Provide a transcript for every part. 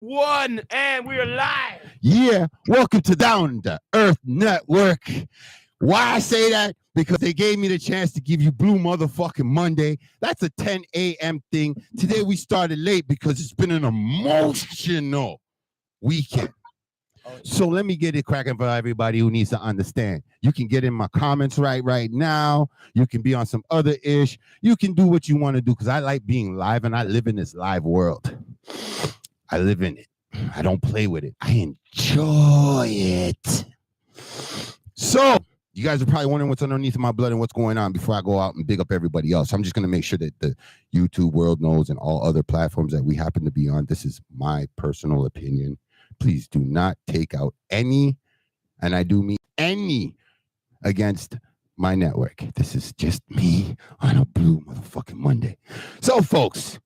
One, and we're live. Yeah, welcome to Down the Earth Network. Why I say that? Because they gave me the chance to give you Blue Motherfucking Monday. That's a 10 a.m. thing. Today we started late because it's been an emotional weekend. So let me get it cracking for everybody who needs to understand. You can get in my comments right now. You can be on some other ish. You can do what you want to do because I like being live and I live in this live world. I live in it. I don't play with it. I enjoy it. So you guys are probably wondering what's underneath my blood and what's going on before I go out and big up everybody else. I'm just going to make sure that the YouTube world knows and all other platforms that we happen to be on. This is my personal opinion. Please do not take out any, and I do mean any, against my network. This is just me on a Blue Motherfucking Monday. So folks,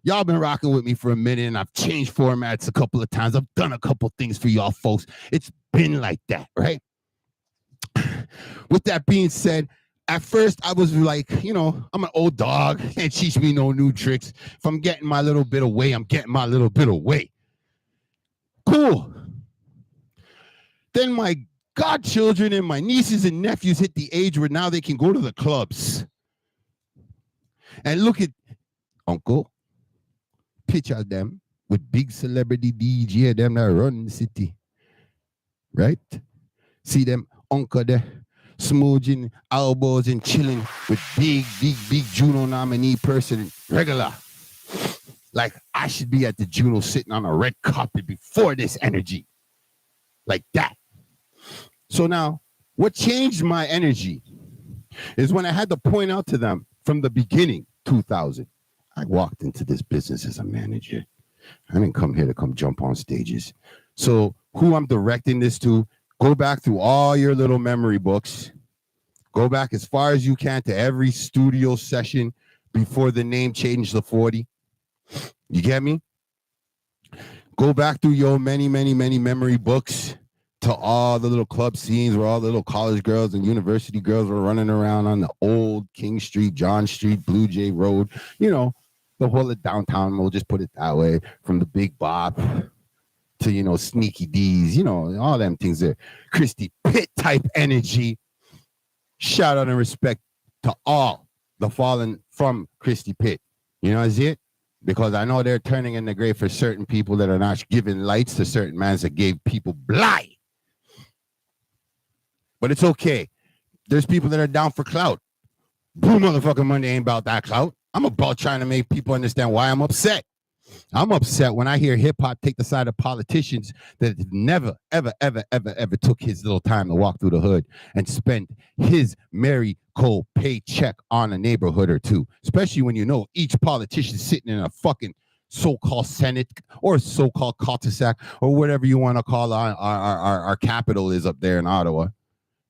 y'all been rocking with me for a minute, and I've changed formats a couple of times. I've done a couple things for y'all folks. It's been like that, right? With that being said, at first I was like, you know, I'm an old dog. Can't teach me no new tricks. If I'm getting my little bit away, I'm getting my little bit away. Cool. Then my godchildren and my nieces and nephews hit the age where now they can go to the clubs. And look at Uncle. Picture them with big celebrity DJ, them that run the city. Right? See them uncle there, smooching elbows and chilling with big Juno nominee person, regular. Like I should be at the Juno sitting on a red carpet before this energy. Like that. So now, what changed my energy is when I had to point out to them from the beginning, 2000. I walked into this business as a manager. I didn't come here to come jump on stages. So who I'm directing this to, go back through all your little memory books. Go back as far as you can to every studio session before the name changed to 40. You get me? Go back through your many memory books to all the little club scenes where all the little college girls and university girls were running around on the old King Street, John Street, Blue Jay Road. You know, the whole of downtown, we'll just put it that way, from the Big Bop to, you know, Sneaky D's, you know, all them things there. Christy Pitt type energy. Shout out and respect to all the fallen from Christy Pitt. You know, is it? Because I know they're turning in the grave for certain people that are not giving lights to certain mans that gave people blight. But it's okay. There's people that are down for clout. Blue Motherfucking Monday ain't about that clout. I'm about trying to make people understand why I'm upset. I'm upset when I hear hip-hop take the side of politicians that never, ever took his little time to walk through the hood and spend his Mary Cole paycheck on a neighborhood or two, especially when you know each politician sitting in a fucking so-called Senate or so-called cul-de-sac or whatever you want to call our capital is up there in Ottawa.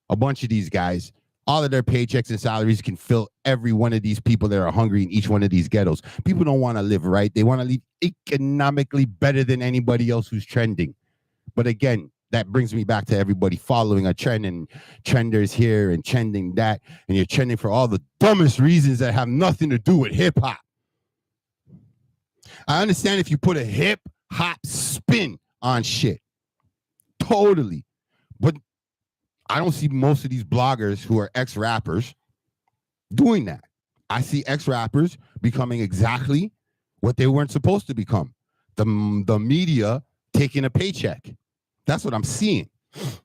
A bunch of these guys, all of their paychecks and salaries can fill every one of these people that are hungry in each one of these ghettos. People don't want to live right. They want to live economically better than anybody else who's trending. But again, that brings me back to everybody following a trend and trenders here and trending that. And you're trending for all the dumbest reasons that have nothing to do with hip hop. I understand if you put a hip hop spin on shit. Totally. But I don't see most of these bloggers who are ex-rappers doing that. I see ex-rappers becoming exactly what they weren't supposed to become. The media taking a paycheck. That's what I'm seeing.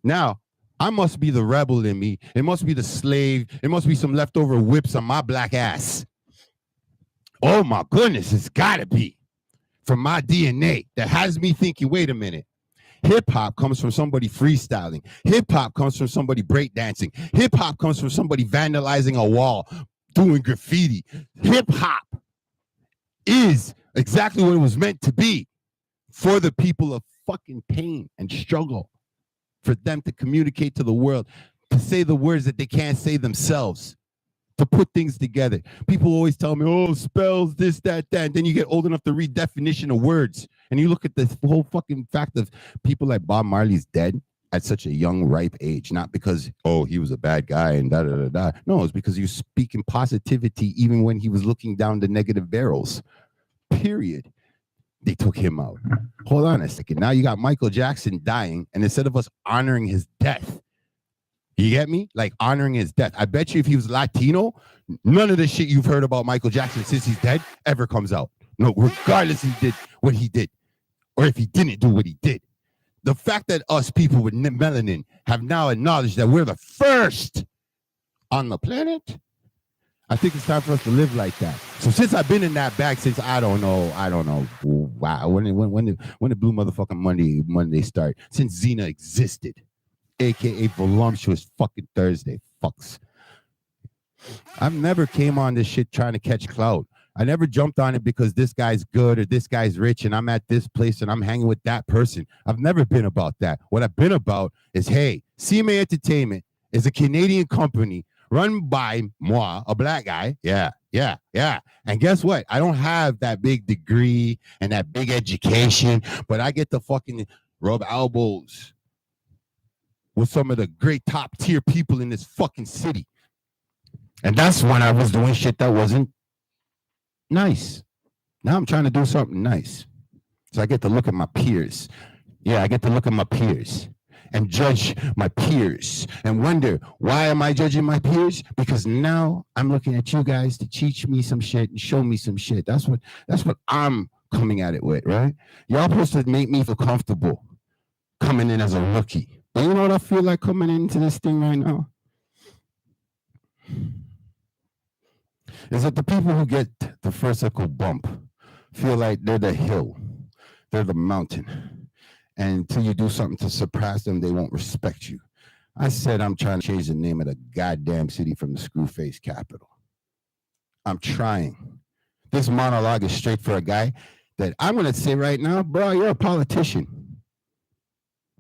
Now, I must be the rebel in me. It must be the slave. It must be some leftover whips on my black ass. Oh my goodness, it's gotta be from my DNA that has me thinking, wait a minute. Hip-hop comes from somebody freestyling. Hip-hop comes from somebody breakdancing. Hip-hop comes from somebody vandalizing a wall, doing graffiti. Hip-hop is exactly what it was meant to be for the people of fucking pain and struggle, for them to communicate to the world, to say the words that they can't say themselves, to put things together. People always tell me, oh, spells, this, that, that. And then you get old enough to read definition of words. And you look at the whole fucking fact of people like Bob Marley's dead at such a young, ripe age. Not because, oh, he was a bad guy and da-da-da-da. No, it's because he was speaking positivity even when he was looking down the negative barrels. Period. they took him out. Hold on a second. Now you got Michael Jackson dying, and instead of us honoring his death, you get me? Like honoring his death. I bet you if he was Latino, none of the shit you've heard about Michael Jackson since he's dead ever comes out. No, regardless if he did what he did, or if he didn't do what he did. The fact that us people with melanin have now acknowledged that we're the first on the planet, I think it's time for us to live like that. So since I've been in that bag since I don't know, wow, when the Blue motherfucking Monday start, since Xena existed, a.k.a. voluptuous fucking Thursday, fucks. I've never came on this shit trying to catch clout. I never jumped on it because this guy's good or this guy's rich and I'm at this place and I'm hanging with that person. I've never been about that. What I've been about is, hey, CMA Entertainment is a Canadian company run by moi, a black guy. Yeah. And guess what? I don't have that big degree and that big education, but I get to fucking rub elbows with some of the great top tier people in this fucking city. And that's when I was doing shit that wasn't nice. Now I'm trying to do something nice. So I get to look at my peers. Yeah, I get to look at my peers and judge my peers and wonder, why am I judging my peers? Because now I'm looking at you guys to teach me some shit and show me some shit. That's what I'm coming at it with, right? Y'all supposed to make me feel comfortable coming in as a rookie. But you know what I feel like coming into this thing right now? Is that the people who get the first echo bump feel like they're the hill, they're the mountain. And until you do something to surpass them, they won't respect you. I said I'm trying to change the name of the goddamn city from the Screwface capital. I'm trying. This monologue is straight for a guy that I'm going to say right now, bro, you're a politician.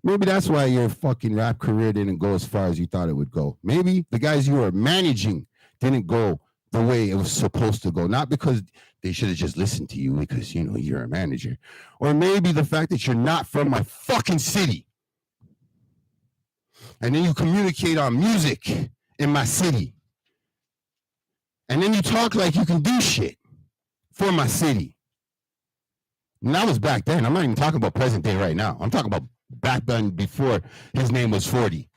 Maybe that's why your fucking rap career didn't go as far as you thought it would go. Maybe the guys you were managing didn't go the way it was supposed to go, not because they should have just listened to you because, you know, you're a manager, or maybe the fact that you're not from my fucking city. And then you communicate on music in my city. And then you talk like you can do shit for my city. And that was back then. I'm not even talking about present day right now. I'm talking about back then before his name was 40.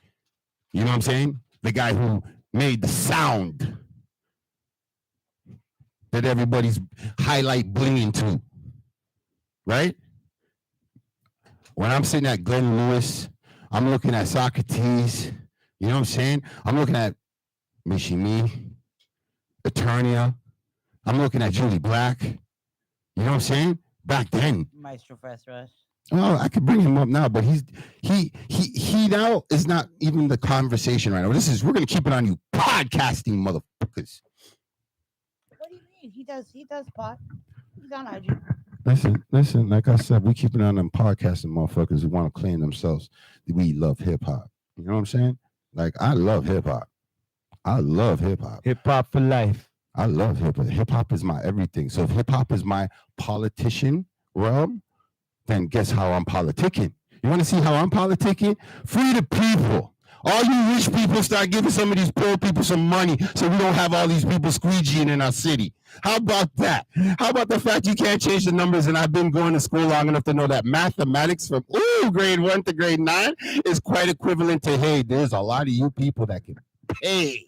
You know what I'm saying? The guy who made the sound that everybody's highlight blinging to, right? When I'm sitting at Glenn Lewis, I'm looking at Socrates, you know what I'm saying? I'm looking at Mishimi, Eternia, I'm looking at Julie Black, you know what I'm saying? Back then. Maestro Fast Rush. Oh, I could bring him up now, but he now is not even the conversation right now. We're gonna keep it on you podcasting motherfuckers. He does pot. He's on IG. Listen, like I said, we keep it on them podcasting motherfuckers who want to claim themselves that we love hip hop. You know what I'm saying? Like, I love hip hop. Hip hop for life. I love hip hop. Hip hop is my everything. So if hip hop is my politician realm, then guess how I'm politicking? You want to see how I'm politicking? Free the people. All you rich people start giving some of these poor people some money so we don't have all these people squeegeeing in our city. How about that? How about the fact you can't change the numbers, and I've been going to school long enough to know that mathematics from grade 1 to grade 9 is quite equivalent to, hey, there's a lot of you people that can pay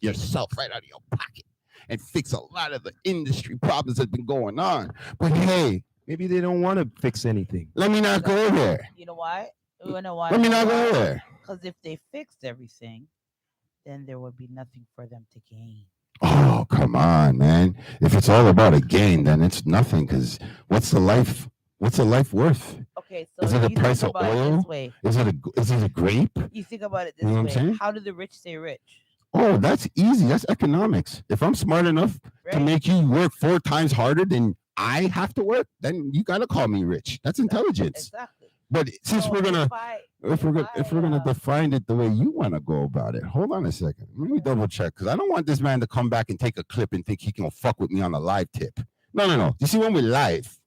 yourself right out of your pocket and fix a lot of the industry problems that have been going on. But hey, maybe they don't want to fix anything. Let me not go there. You know why? You know why? Let me not go there. Because if they fixed everything, then there would be nothing for them to gain. Oh, come on, man. If it's all about a gain, then it's nothing. Because what's a life worth? Okay, so is it the price of oil? Is it a grape? You think about it this way. How do the rich stay rich? Oh, that's easy. That's economics. If I'm smart enough to make you work 4 times harder than I have to work, then you gotta call me rich. That's intelligence. Exactly. But since we're gonna define it the way you want to go about it, hold on a second. Let me double check, because I don't want this man to come back and take a clip and think he can fuck with me on a live tip. No. You see, when we're live,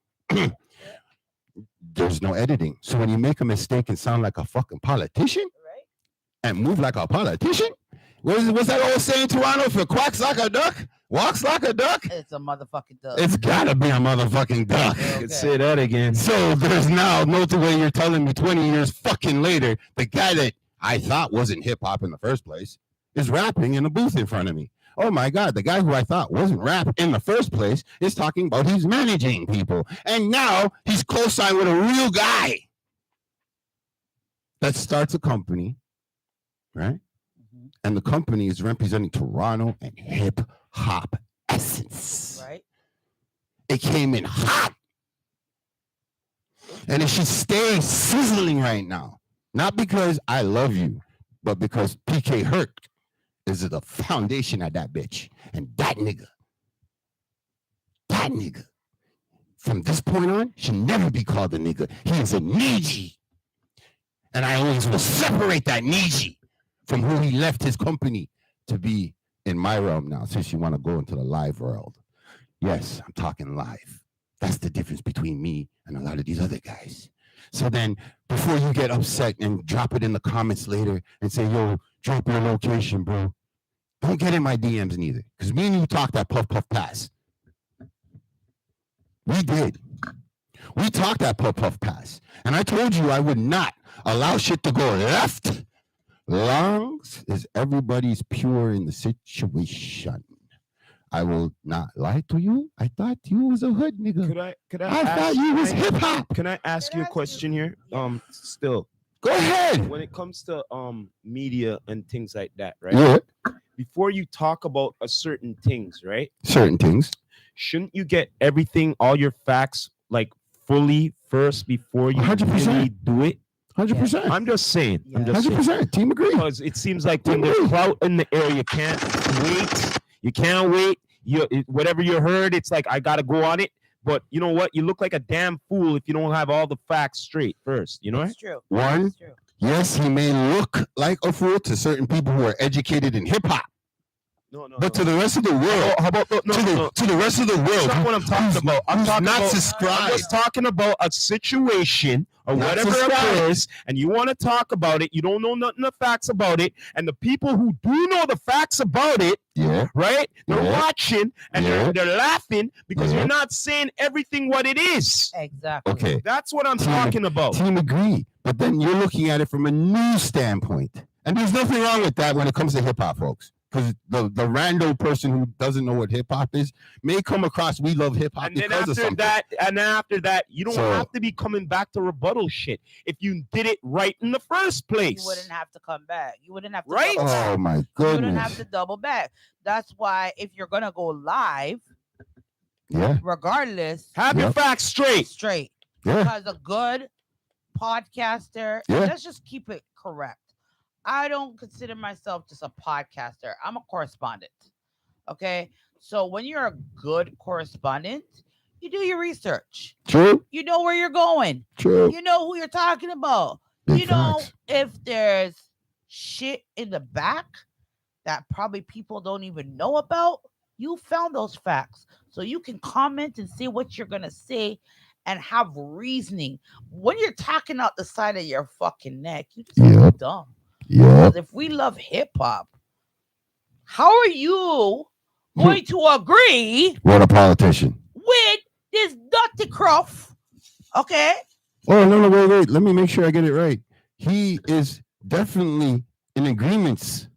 there's no editing. So when you make a mistake and sound like a fucking politician, and move like a politician, what's that old saying, Toronto? If it quacks like a duck, Walks like a duck? It's a motherfucking duck. It's gotta be a motherfucking duck. I could say that again. So there's now no way you're telling me 20 years fucking later, the guy that I thought wasn't hip hop in the first place is rapping in a booth in front of me. Oh my God, the guy who I thought wasn't rap in the first place is talking about he's managing people. And now he's co-signed with a real guy that starts a company, right? Mhm. And the company is representing Toronto and hip hop essence. Right? It came in hot. And it should stay sizzling right now. Not because I love you, but because PK Herc is the foundation of that bitch. And that nigga, from this point on, should never be called a nigga. He is a NiiiJii. And I always will separate that NiiiJii from who he left his company to be in my realm now, since you want to go into the live world. Yes, I'm talking live. That's the difference between me and a lot of these other guys. So then, before you get upset and drop it in the comments later and say, yo, drop your location, bro. Don't get in my DMs neither. Because me and you talked that puff pass. We did. We talked that puff pass. And I told you I would not allow shit to go left long as everybody's pure in the situation. I will not lie to you. I thought you was a hood nigga. Could I thought you was hip hop. Can I ask you a question here? Still, Go ahead. when it comes to media and things like that, right? Yeah, Before you talk about a certain things, right? certain things. Shouldn't you get everything, all your facts, like fully first before you 100%. really do it? 100%. I'm just saying. I'm Yeah. just saying. 100%. Team agree. Because it seems like when there's clout in the air, you can't wait. You can't wait. Whatever you heard, it's like I gotta go on it. But you know what? You look like a damn fool if you don't have all the facts straight first. You know? It's true. One, It's true. yes, he may look like a fool to certain people who are educated in hip hop, No. but to the rest of the world, How about no? to the rest of the world, That's not what I'm talking about. I'm talking not about. I'm subscribed. just talking about a situation or Not whatever subscribed. occurs, and you want to talk about it. You don't know nothing of facts about it, and the people who do know the facts about it, Yeah, right? They're Yeah. watching and Yeah. they're laughing because Yeah. you're not saying everything what it is. Exactly. okay. That's what I'm Team- talking about. Team agree, but then you're looking at it from a news standpoint, and there's nothing wrong with that when it comes to hip hop, folks. Because the rando person who doesn't know what hip hop is may come across we love hip hop And then because of after something. that, you don't So- have to be coming back to rebuttal shit if you did it right in the first place. You wouldn't have to come back. You wouldn't have to Right? double back. Oh my You wouldn't have goodness! to double back. That's why if you're gonna go live, Yeah, regardless, Have your Yep. facts straight. straight. yeah, Because a good podcaster, Yeah. let's just keep it correct. I don't consider myself just a podcaster. I'm a correspondent. Okay. So when you're a good correspondent, you do your research. true, You know where you're going. true. You know who you're talking about. Big you know facts. if there's shit in the back that probably people don't even know about, you found those facts. So you can comment and say what you're gonna say and have reasoning. When you're talking out the side of your fucking neck, you just Yep. look dumb. Yeah, Because if we love hip hop, how are you going to agree what a politician. with this Dr. Croft? Okay. Oh no, wait. Let me make sure I get it right. He is definitely in agreements.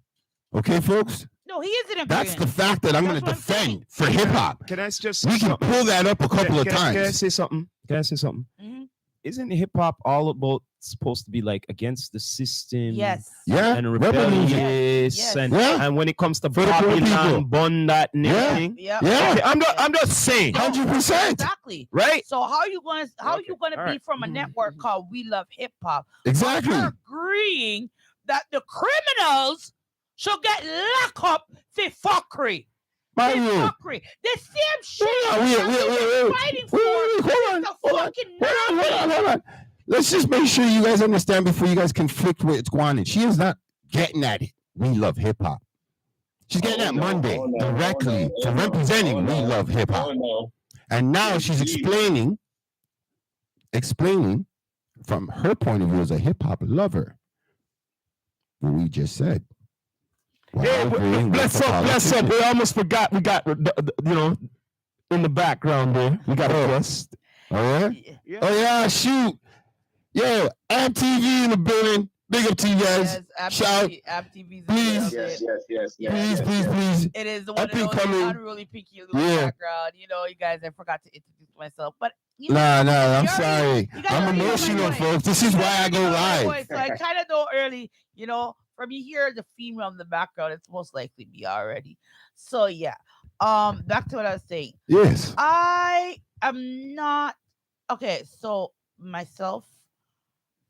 Okay, folks. No, he is in agreement. That's the fact that I'm going to That's what I'm saying. defend for hip hop. Can I just We can pull that up a couple of Can I times. say something? Can I say something? Mhm. Isn't hip hop all about supposed to be like against the system? Yes. Yeah, And revolution. rebellious, Yes. and Yeah. and when it comes to For the poor people. Babylon, bun that and Yeah. everything. Yep. Yeah. Okay, I'm just saying, No, 100%. Exactly. right? So how you gonna Okay, be all right. from a network called We Love Hip Hop? Exactly. You're agreeing that the criminals should get locked up for fuckery. Mario. Fuckery. The same shit Hold on, that we've been fighting for hold since the fucking 90s. hold on. Let's just make sure you guys understand before you guys conflict with it's going on. She is not getting at it. We love hip hop. She's getting at Monday directly to representing we love hip hop. And now she's explaining from her point of view as a hip hop lover what we just said. Hey, bless up. We almost forgot. We got, in the background there. We got a guest. All right. Yeah. Oh yeah, shoot. Yo, App TV in the building. Big up to you guys. Yes, Shout. App TV's Please. Please. It is the one and only unruly Pinky in the background. You guys, I forgot to introduce myself, but I'm sorry. I'm emotional, folks. This is why I go live. So I kind of know early, from you hear the female in the background, it's most likely me already. So yeah. Back to what I was saying. Yes. I am not okay. So myself,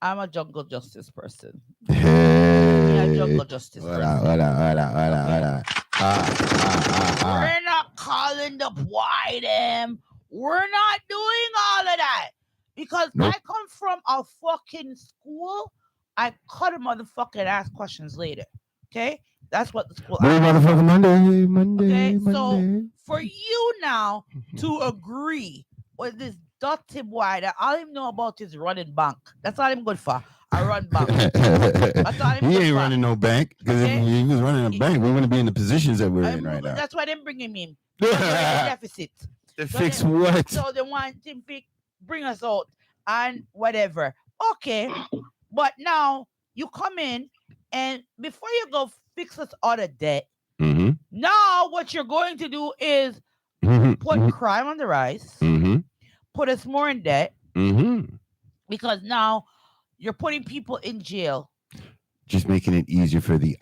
I'm a jungle justice person. Hey. Jungle justice person. We're not calling the boy them. We're not doing all of that. Because I come from a fucking school. I cut a motherfucking ask questions later. Okay? That's what the school motherfucking Monday. So for you now to agree with this dirty boy that all him know about is running bank. That's all I'm good for. I run bank. That's all he ain't running no bank. Because if he was running a bank, we wouldn't be in the positions that we're in right now. That's why they bring him in. Deficit. To fix what? So they want him to bring us out and whatever. Okay. But now you come in and before you go fix us out of debt, now what you're going to do is put crime on the rise, put us more in debt, because now you're putting people in jail. Just making it easier for the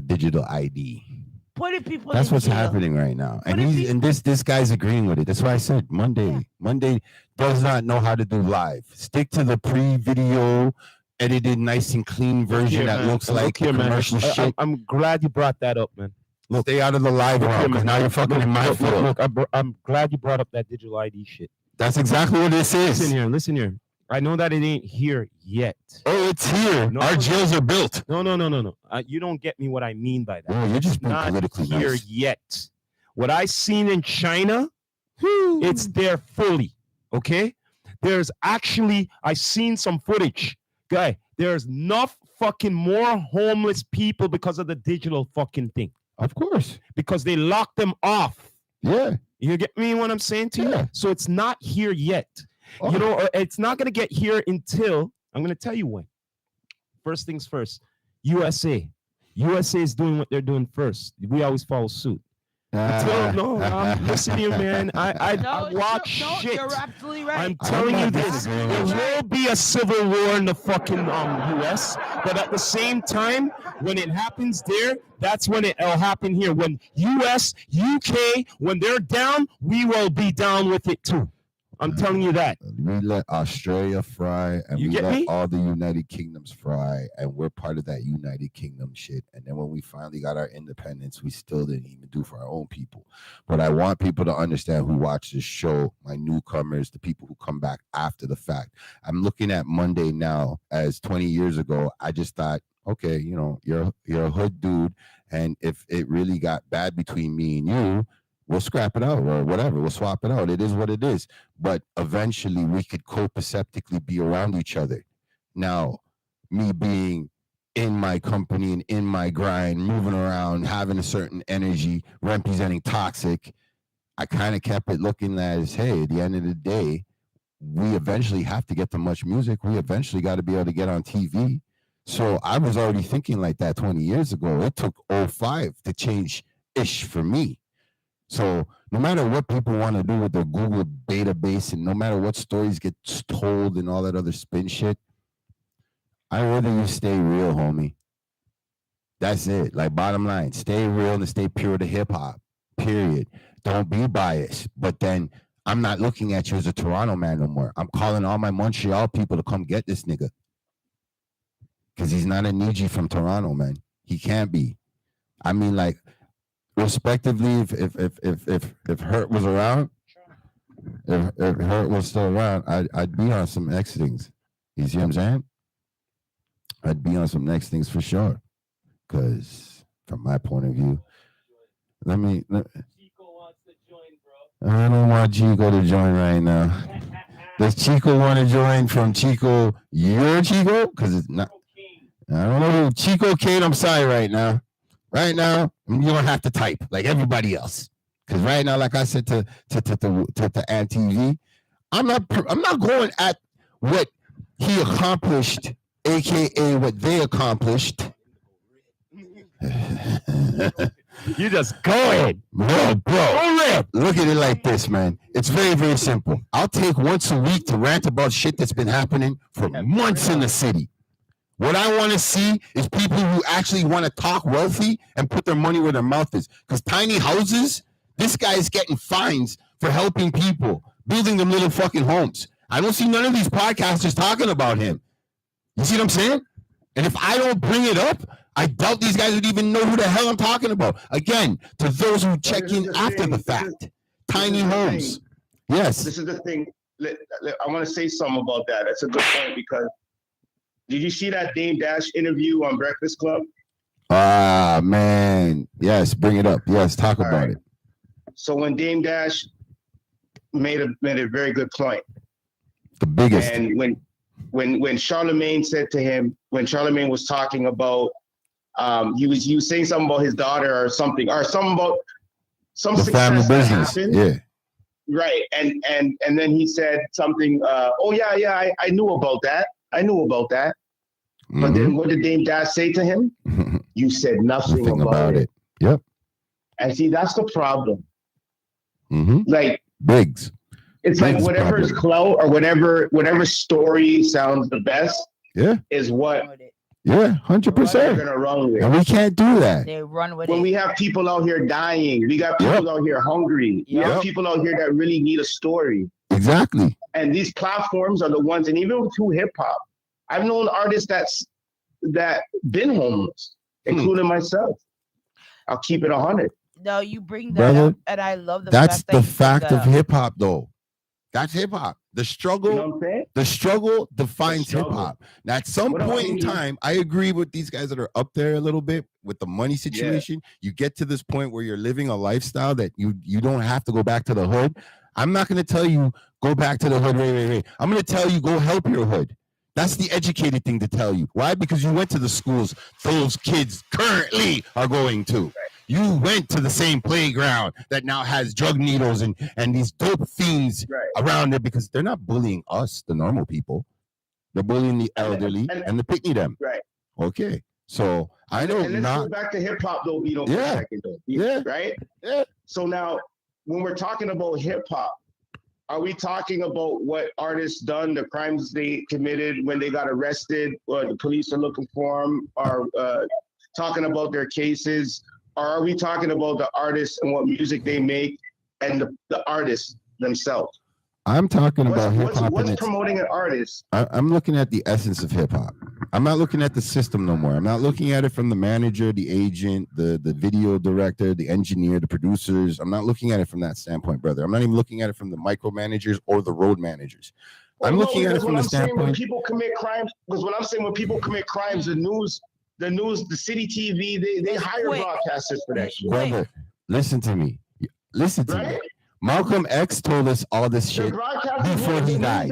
digital ID. Putting people That's in what's jail. happening right now. And this guy's agreeing with it. That's why I said Monday. Yeah. Monday does not know how to do live. Stick to the pre-video edited nice and clean version that looks like commercial shit. I'm glad you brought that up, man. Look, stay out of the live round because now you're fucking in my field. Look, I'm glad you brought up that digital ID shit. That's exactly what this is. Listen here. I know that it ain't here yet. Oh, it's here. Our jails are built. No. You don't get me what I mean by that. No, you're just not politically here yet. What I seen in China, it's there fully. Okay? There's actually, I seen some footage. Guy, there's enough fucking more homeless people because of the digital fucking thing. Of course. Because they locked them off. Yeah. You get me what I'm saying to you? So it's not here yet. Oh. It's not going to get here until, I'm going to tell you when. First things first, USA. USA is doing what they're doing first. We always follow suit. Listen here, man. I watch shit. You're absolutely right. I'm telling you this. There will be a civil war in the fucking US, but at the same time, when it happens there, that's when it'll happen here. When US, UK, when they're down, we will be down with it too. I'm telling you that. We let Australia fry, and we let all the United Kingdoms fry, and we're part of that United Kingdom shit. And then when we finally got our independence, we still didn't even do for our own people. But I want people to understand who watch this show, my newcomers, the people who come back after the fact. I'm looking at Monday now as 20 years ago. I just thought, okay, you're a hood dude, and if it really got bad between me and you, we'll scrap it out or whatever. We'll swap it out. It is what it is. But eventually we could co-perceptively be around each other. Now, me being in my company and in my grind, moving around, having a certain energy, representing toxic, I kind of kept it looking as, hey, at the end of the day, we eventually have to get to much music. We eventually got to be able to get on TV. So I was already thinking like that 20 years ago. It took 05 to change-ish for me. So no matter what people want to do with their Google database and no matter what stories get told and all that other spin shit, I'd rather you stay real, homie. That's it. Like, bottom line, stay real and stay pure to hip-hop, period. Don't be biased. But then I'm not looking at you as a Toronto man no more. I'm calling all my Montreal people to come get this nigga. Because he's not a NiiiJii from Toronto, man. He can't be. I mean, like, respectively, if Herc was around, if Herc was still around, I'd be on some next things. You see what I'm saying? I'd be on some next things for sure. Because from my point of view, Chico wants to join, bro. I don't want Chico to join right now. Does Chico want to join from Chico? Your Chico? Because it's not. I don't know who Chico Kane. I'm sorry right now. Right now, you don't have to type like everybody else. Because right now, like I said to Aunt TV, I'm not going at what he accomplished, aka what they accomplished. You just go ahead. Bro, look at it like this, man. It's very, very simple. I'll take once a week to rant about shit that's been happening for months in the city. What I want to see is people who actually want to talk wealthy and put their money where their mouth is. Because tiny houses, this guy is getting fines for helping people, building them little fucking homes. I don't see none of these podcasters talking about him. You see what I'm saying? And if I don't bring it up, I doubt these guys would even know who the hell I'm talking about. Again, to those who check in after the fact, tiny homes. Yes. This is the thing. I want to say something about that. That's a good point because did you see that DameDASH interview on Breakfast Club? Ah, man. Yes, bring it up. Yes, talk about it. So when DameDASH made a very good point. The biggest. And when Charlemagne said to him, when Charlemagne was talking about he was saying something about his daughter or something about some the success family that business. happened. Yeah. Right. And then he said something, oh yeah, I knew about that. But then what did DameDASH say to him? You said nothing about it. Yep. And see, that's the problem. Like Biggs. It's like whatever is clout or whatever story sounds the best. Yeah. Is what. Yeah, 100%. They're gonna run with. And we can't do that. They run with when it. we have people out here dying, we got people out here hungry. We have people out here that really need a story. Exactly. And these platforms are the ones, and even through hip hop, I've known artists that been homeless, including myself. I'll keep it 100. No, you bring that up, and I love the that's fact that the fact of hip hop, though. That's hip hop. The struggle, you know what I'm saying? The struggle defines hip hop. Now, at some point in time, I agree with these guys that are up there a little bit with the money situation. You get to this point where you're living a lifestyle that you don't have to go back to the hood. I'm not going to tell you go back to the hood. Wait. I'm going to tell you go help your hood. That's the educated thing to tell you. Why? Because you went to the schools those kids currently are going to. You went to the same playground that now has drug needles and these dope fiends around it, because they're not bullying us, the normal people. They're bullying the elderly and the pick them. Right. Okay. So I don't and let's go back to hip hop though, Vito, for a second though. Yeah. Right? Yeah. So now when we're talking about hip hop, are we talking about what artists done, the crimes they committed when they got arrested, or the police are looking for them, or talking about their cases? Or are we talking about the artists and what music they make and the artists themselves? I'm talking about hip hop. What's promoting an artist? I'm looking at the essence of hip hop. I'm not looking at the system no more. I'm not looking at it from the manager, the agent, the video director, the engineer, the producers. I'm not looking at it from that standpoint, brother. I'm not even looking at it from the micromanagers or the road managers. I'm looking at it from the standpoint. When people commit crimes, because when I'm saying when people commit crimes, the news, the city TV, they hire broadcasters for that shit. Brother, listen to me. Listen to me. Malcolm X told us all this shit before he died.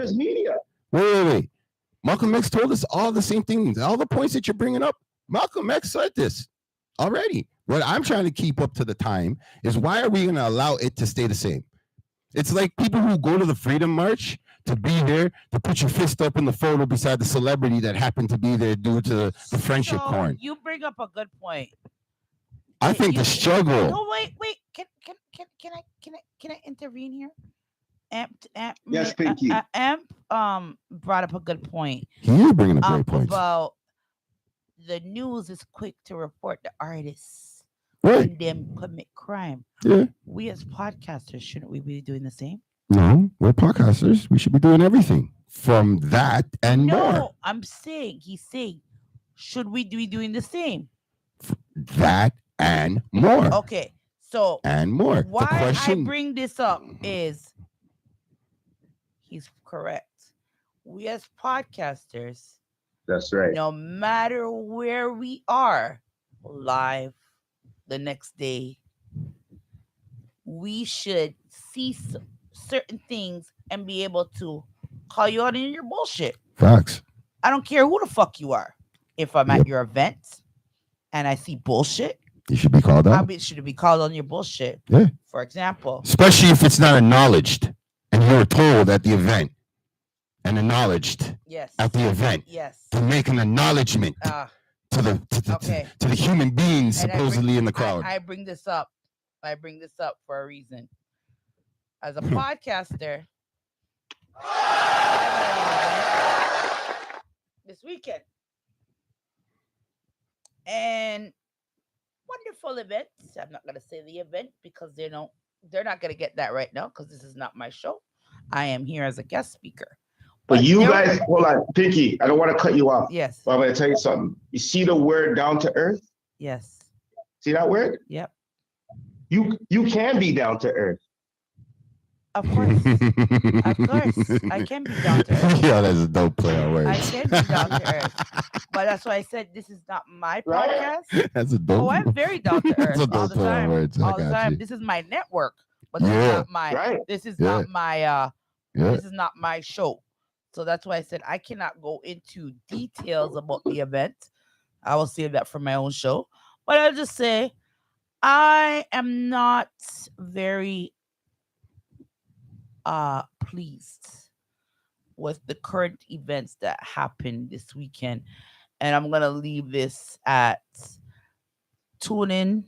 Wait. Malcolm X told us all the same things. All the points that you're bringing up, Malcolm X said this already. What I'm trying to keep up to the time is, why are we going to allow it to stay the same? It's like people who go to the Freedom March to be there, to put your fist up in the photo beside the celebrity that happened to be there due to the friendship corn. You bring up a good point. I think the struggle. No, wait. Can I intervene here? Yes, Pinky. Amp brought up a good point. He is bringing up great points about the news is quick to report the artists when them commit crime. Yeah. We as podcasters, shouldn't we be doing the same? No, we're podcasters. We should be doing everything from that and more. No, I'm saying, he's saying, should we be doing the same? That and more. Okay, so and more. Why I bring this up is he's correct. We as podcasters, that's right. No matter where we are, live the next day, we should see certain things and be able to call you out in your bullshit. Facts. I don't care who the fuck you are. If I'm at your event and I see bullshit, You should be called out. Should be called on your bullshit. Yeah. For example. Especially if it's not acknowledged and you were told at the event and acknowledged at the event to make an acknowledgement to the human beings supposedly in the crowd. I bring this up. For a reason. As a podcaster, this weekend, and wonderful event. I'm not gonna say the event because they're not gonna get that right now because this is not my show. I am here as a guest speaker. But you guys, hold on, Pinky. I don't want to cut you off. Yes. But I'm gonna tell you something. You see the word down to earth? Yes. See that word? Yep. You can be down to earth. Of course. I can be down to earth. Yeah, that's a dope play on words. I can be down to earth. But that's why I said this is not my podcast. That's a dope. Oh, I'm very down to earth all the time. All the time. This is my network. But this is not my this is not my this is not my show. So that's why I said I cannot go into details about the event. I will save that for my own show. But I'll just say I am not very pleased with the current events that happened this weekend. And I'm gonna leave this at tune in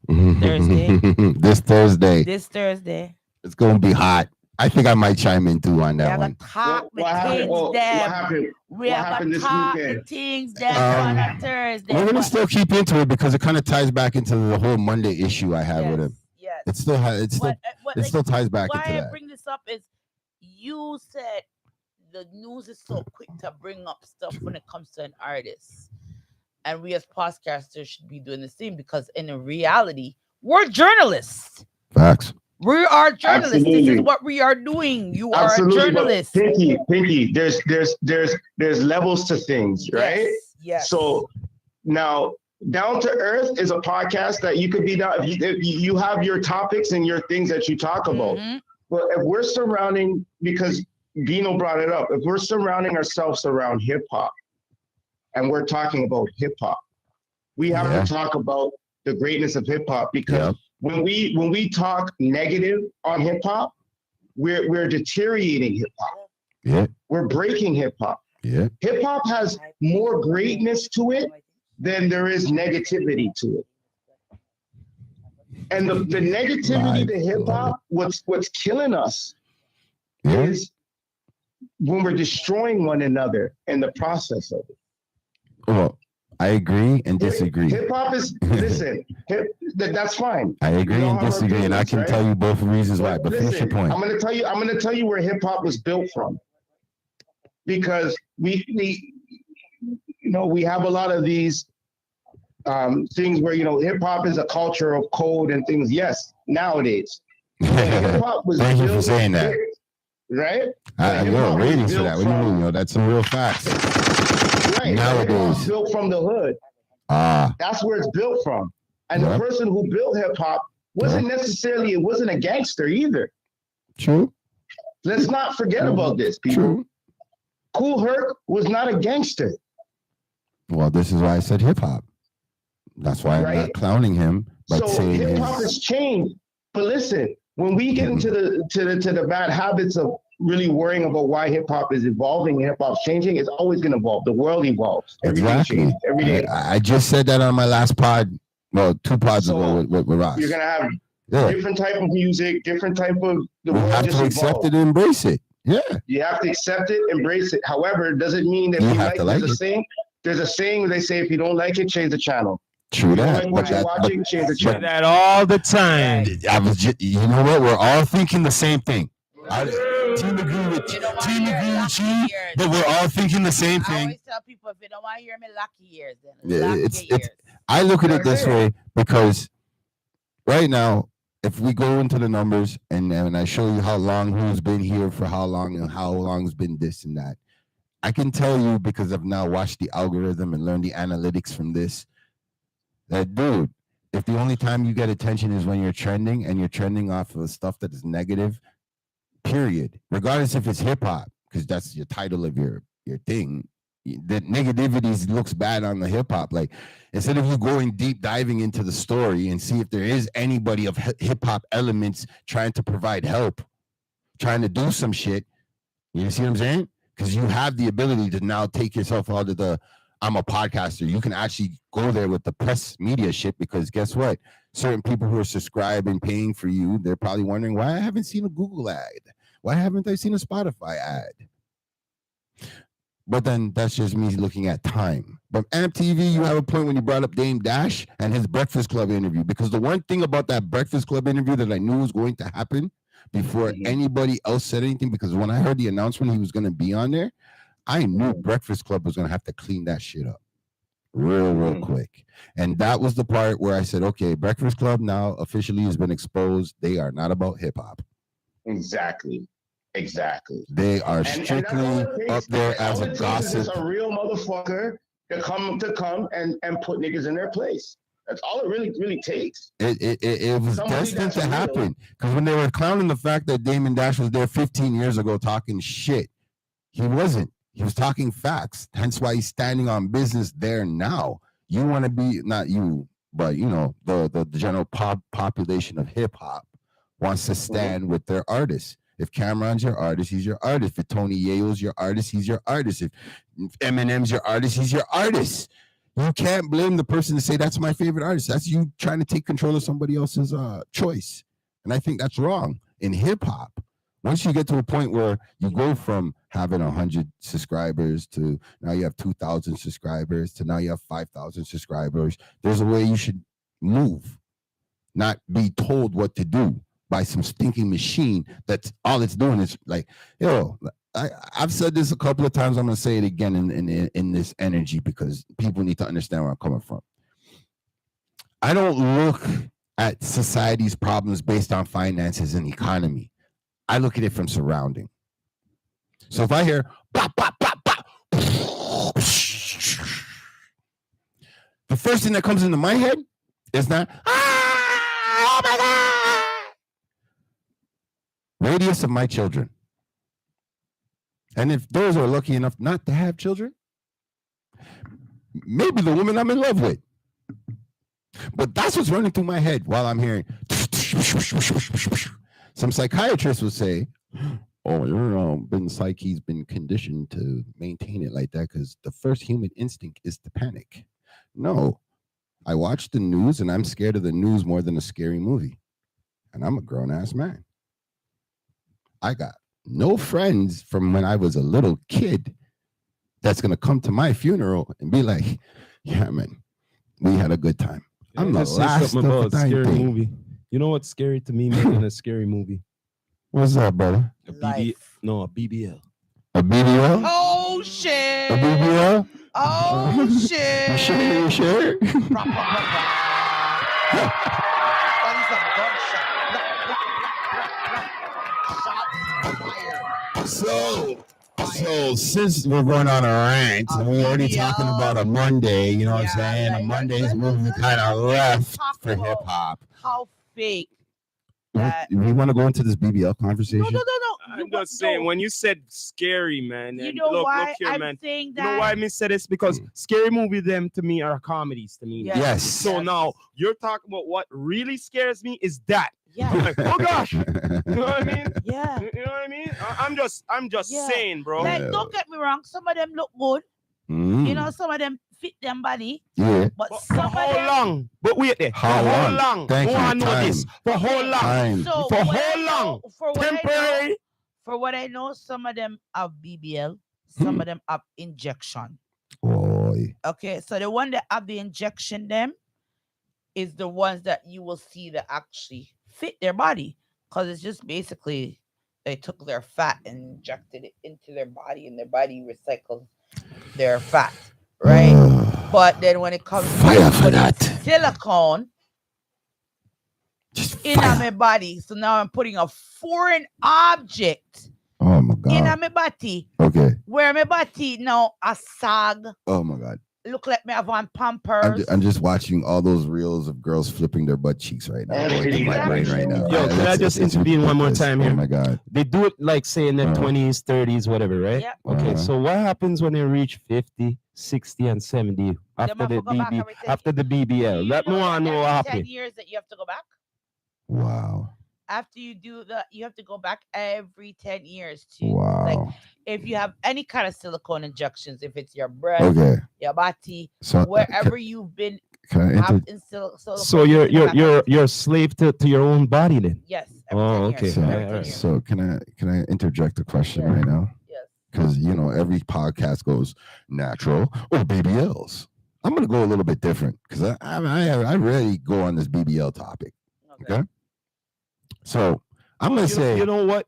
Thursday. This Thursday. It's gonna be hot. I think I might chime in too on that one. What happened? We have to talk the things down on Thursday. We're gonna still keep into it because it kind of ties back into the whole Monday issue I have with him. Yes. It still ties back into that. Why I bring this up is you said the news is so quick to bring up stuff when it comes to an artist. And we as podcasters should be doing the same because in reality, we're journalists. Facts. We are journalists. Absolutely. This is what we are doing. You are a journalist. Pinky, there's levels to things, right? Yes. So now Down to Earth is a podcast that you could be down if you have your topics and your things that you talk about. But if we're surrounding, because Dino brought it up, if we're surrounding ourselves around hip hop and we're talking about hip hop, we have to talk about the greatness of hip hop because when we talk negative on hip hop, we're deteriorating hip hop. Yeah. We're breaking hip hop. Yeah. Hip hop has more greatness to it than there is negativity to it. And the negativity to hip hop, what's killing us is when we're destroying one another in the process of it. Well, I agree and disagree. Hip hop is that's fine. I agree and disagree, and I can tell you both reasons why. But finish your point. I'm gonna tell you where hip hop was built from, because we have a lot of these things where hip hop is a culture of code and things. Yes, nowadays. Hip hop was Thank you for saying that. Right? You're waiting for that. What do you mean? That's some real facts. Right. Nowadays, built from the hood. That's where it's built from. And the person who built hip hop wasn't necessarily, it wasn't a gangster either. True. Let's not forget about this, people. True. Cool Herc was not a gangster. Well, this is why I said hip hop. That's why I'm not clowning him, but saying hip hop has changed. But listen, when we get into the bad habits of really worrying about why hip hop is evolving, hip hop's changing, it's always going to evolve. The world evolves. Exactly. Every day. I just said that on my last pod. Well, 2 pods ago with Ross. You're going to have different type of music, different type of... You have to accept it and embrace it. Yeah. You have to accept it, embrace it. However, it doesn't mean that you have to like it. There's a saying where they say, if you don't like it, change the channel. True that. Say that all the time. You know what? We're all thinking the same thing. Team agree with NiiiJii, but we're all thinking the same thing. I always tell people, if you don't want to hear me, lucky years. Then I look at it this way because right now, if we go into the numbers and I show you how long who's been here for how long and how long has been this and that, I can tell you because I've now watched the algorithm and learned the analytics from this, that dude, if the only time you get attention is when you're trending and you're trending off of stuff that is negative, period, regardless if it's hip hop, because that's your title of your thing, the negativity looks bad on the hip hop. Like instead of you going deep diving into the story and see if there is anybody of hip hop elements trying to provide help, trying to do some shit, you see what I'm saying? Because you have the ability to now take yourself out of the I'm a podcaster. You can actually go there with the press media shit because guess what? Certain people who are subscribing, paying for you, they're probably wondering why I haven't seen a Google ad. Why haven't I seen a Spotify ad? But then that's just me looking at time. But MTV, you have a point when you brought up DameDASH and his Breakfast Club interview. Because the one thing about that Breakfast Club interview that I knew was going to happen before anybody else said anything, because when I heard the announcement he was going to be on there, I knew Breakfast Club was going to have to clean that shit up real quick. And that was the part where I said, okay, Breakfast Club now officially has been exposed. They are not about hip hop. Exactly. They are strictly up there as a gossip. It's a real motherfucker to come and put niggas in their place. That's all it really takes. It was destined to happen. Because when they were clowning the fact that DameDASH was there 15 years ago talking shit, he wasn't. He was talking facts. Hence why he's standing on business there now. You want to be, not you, but you know, the general population of hip hop wants to stand with their artists. If Cameron's your artist, he's your artist. If Tony Yayo's your artist, he's your artist. If Eminem's your artist, he's your artist. You can't blame the person to say that's my favorite artist. That's you trying to take control of somebody else's choice. And I think that's wrong in hip hop. Once you get to a point where you go from having 100 subscribers to now you have 2,000 subscribers to now you have 5,000 subscribers, there's a way you should move, not be told what to do by some stinking machine that's all it's doing is like, yo, I've said this a couple of times. I'm going to say it again in this energy because people need to understand where I'm coming from. I don't look at society's problems based on finances and economy. I look at it from surrounding. So if I hear bop, bop, bop, bop, the first thing that comes into my head is not, oh my God. Radius of my children. And if those are lucky enough not to have children, maybe the woman I'm in love with. But that's what's running through my head while I'm hearing. Some psychiatrists will say, oh, your psyche's been conditioned to maintain it like that because the first human instinct is to panic. No, I watch the news and I'm scared of the news more than a scary movie. And I'm a grown-ass man. I got no friends from when I was a little kid that's going to come to my funeral and be like, yeah, man, we had a good time. I'm the last of a scary movie. You know what's scary to me more than a scary movie? What's that, brother? A BBL. A BBL? Oh, shit. A BBL? Oh, shit. You sure? So since we're going on a rant and we're already talking about a Monday, you know what I'm saying? A Monday is moving kind of left for hip hop. How fake. We want to go into this BBL conversation? No. I'm just saying, when you said scary, man, you know look why here, I'm man. saying that? You know why I said this? Because scary movies, them to me are comedies to me. Yes. So now you're talking about what really scares me is that. Yeah. I'm like, oh gosh. You know what I mean? Yeah. You know what I mean? I'm just saying, bro. Like, don't get me wrong. Some of them look good. You know, some of them fit them body. Yeah. But for some how of them... long? But wait there. How long? Thank you. I know Time. this. For how long? Time. So For what how I long? know- For what Temporary. For what I know, some of them have BBL, some of them have injection. Boy. Okay, so the one that have the injection them is the ones that you will see that actually fit their body, because it's just basically they took their fat and injected it into their body, and their body recycles their fat, right? But then when it comes Fire for that. silicone Just in fire. my body, so now I'm putting a foreign object Oh my God. in my body. Okay. Where my body now a sag Oh my God. look like me have on Pampers. I'm just watching all those reels of girls flipping their butt cheeks right now. And Going through my brain right now. Yo, can I just intervene one more time here? Oh my god. They do it like say in their 20s, 30s, whatever, right? Yep. Okay, so what happens when they reach 50, 60, and 70 after Them the have to go back BB everything. after the BBL? Let me that know what every happened. 10 years that you have to go back. Wow. After you do you have to go back every 10 years to Wow. like if you have any kind of silicone injections, if it's your breast, Okay. your body, So wherever you've been can I have inter- in silicone. So you're a slave to your own body then? Yes. Every Oh, 10 years, okay. every All 10 right. years. so can I interject a question Yeah. right now? Yes. Because every podcast goes natural or BBLs. I'm gonna go a little bit different because I rarely go on this BBL topic. Okay. So I'm gonna say, you know what?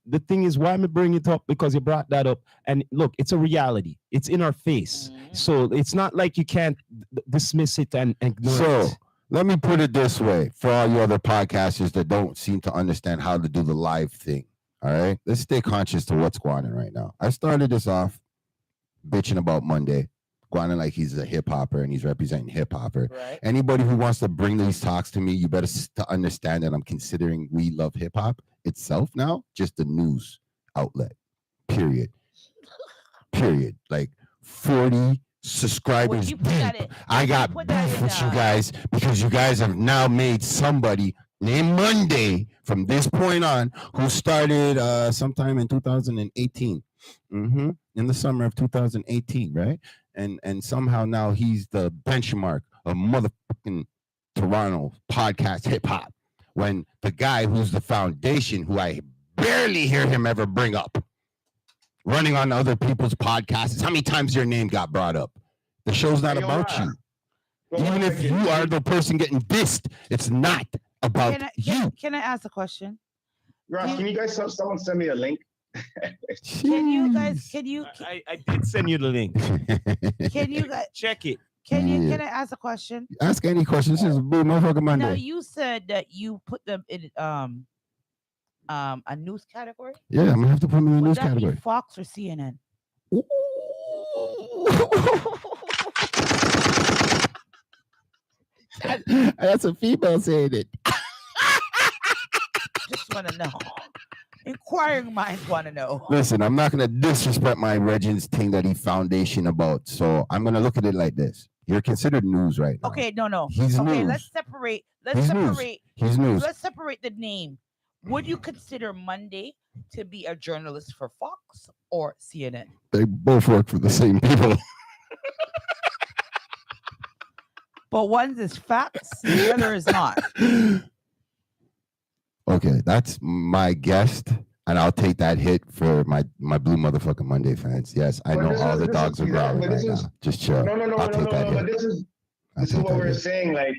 The thing is, why I'm bringing it up because you brought that up, and look, it's a reality. It's in our face, so it's not like you can't dismiss it and ignore it. so let me put it this way for all you other podcasters that don't seem to understand how to do the live thing. All right, let's stay conscious to what's going on right now. I started this off bitching about Monday, going like he's a hip hopper and he's representing hip hopper. Right. Anybody who wants to bring these talks to me, you better to understand that I'm considering We Love Hip Hop itself now just a news outlet. Period. Like 40 subscribers you put that deep. in- I got put that beef in, with you guys because you guys have now made somebody named Monday from this point on who started sometime in 2018. In the summer of 2018, right? And somehow now he's the benchmark of motherfucking Toronto podcast hip hop. When the guy who's the foundation, who I barely hear him ever bring up, running on other people's podcasts, how many times your name got brought up? The show's not about you. Even if you are the person getting dissed, it's not about you. Can I ask a question? Ross, can you guys someone send me a link? Can you guys? Can you? I did send you the link. Can you guys check it? Can you? Can I ask a question? Ask any question. This is Blue Motherfucker Monday. Now you said that you put them in a news category. Yeah, I'm gonna have to put them in the news Would that category. be Fox or CNN? That's a female saying it. Just want to know. Inquiring minds want to know. Listen, I'm not gonna disrespect my Regin's thing that he foundation about. So I'm gonna look at it like this. You're considered news right now. Okay, no. He's okay, news. let's separate. He's news. Let's separate the name. Would you consider Monday to be a journalist for Fox or CNN? They both work for the same people. But one is facts, the other is not. Okay, that's my guest, and I'll take that hit for my Blue Motherfucking Monday fans. Yes, I know all the dogs are growling right now. Just chill. No. But this is what we're saying. Like,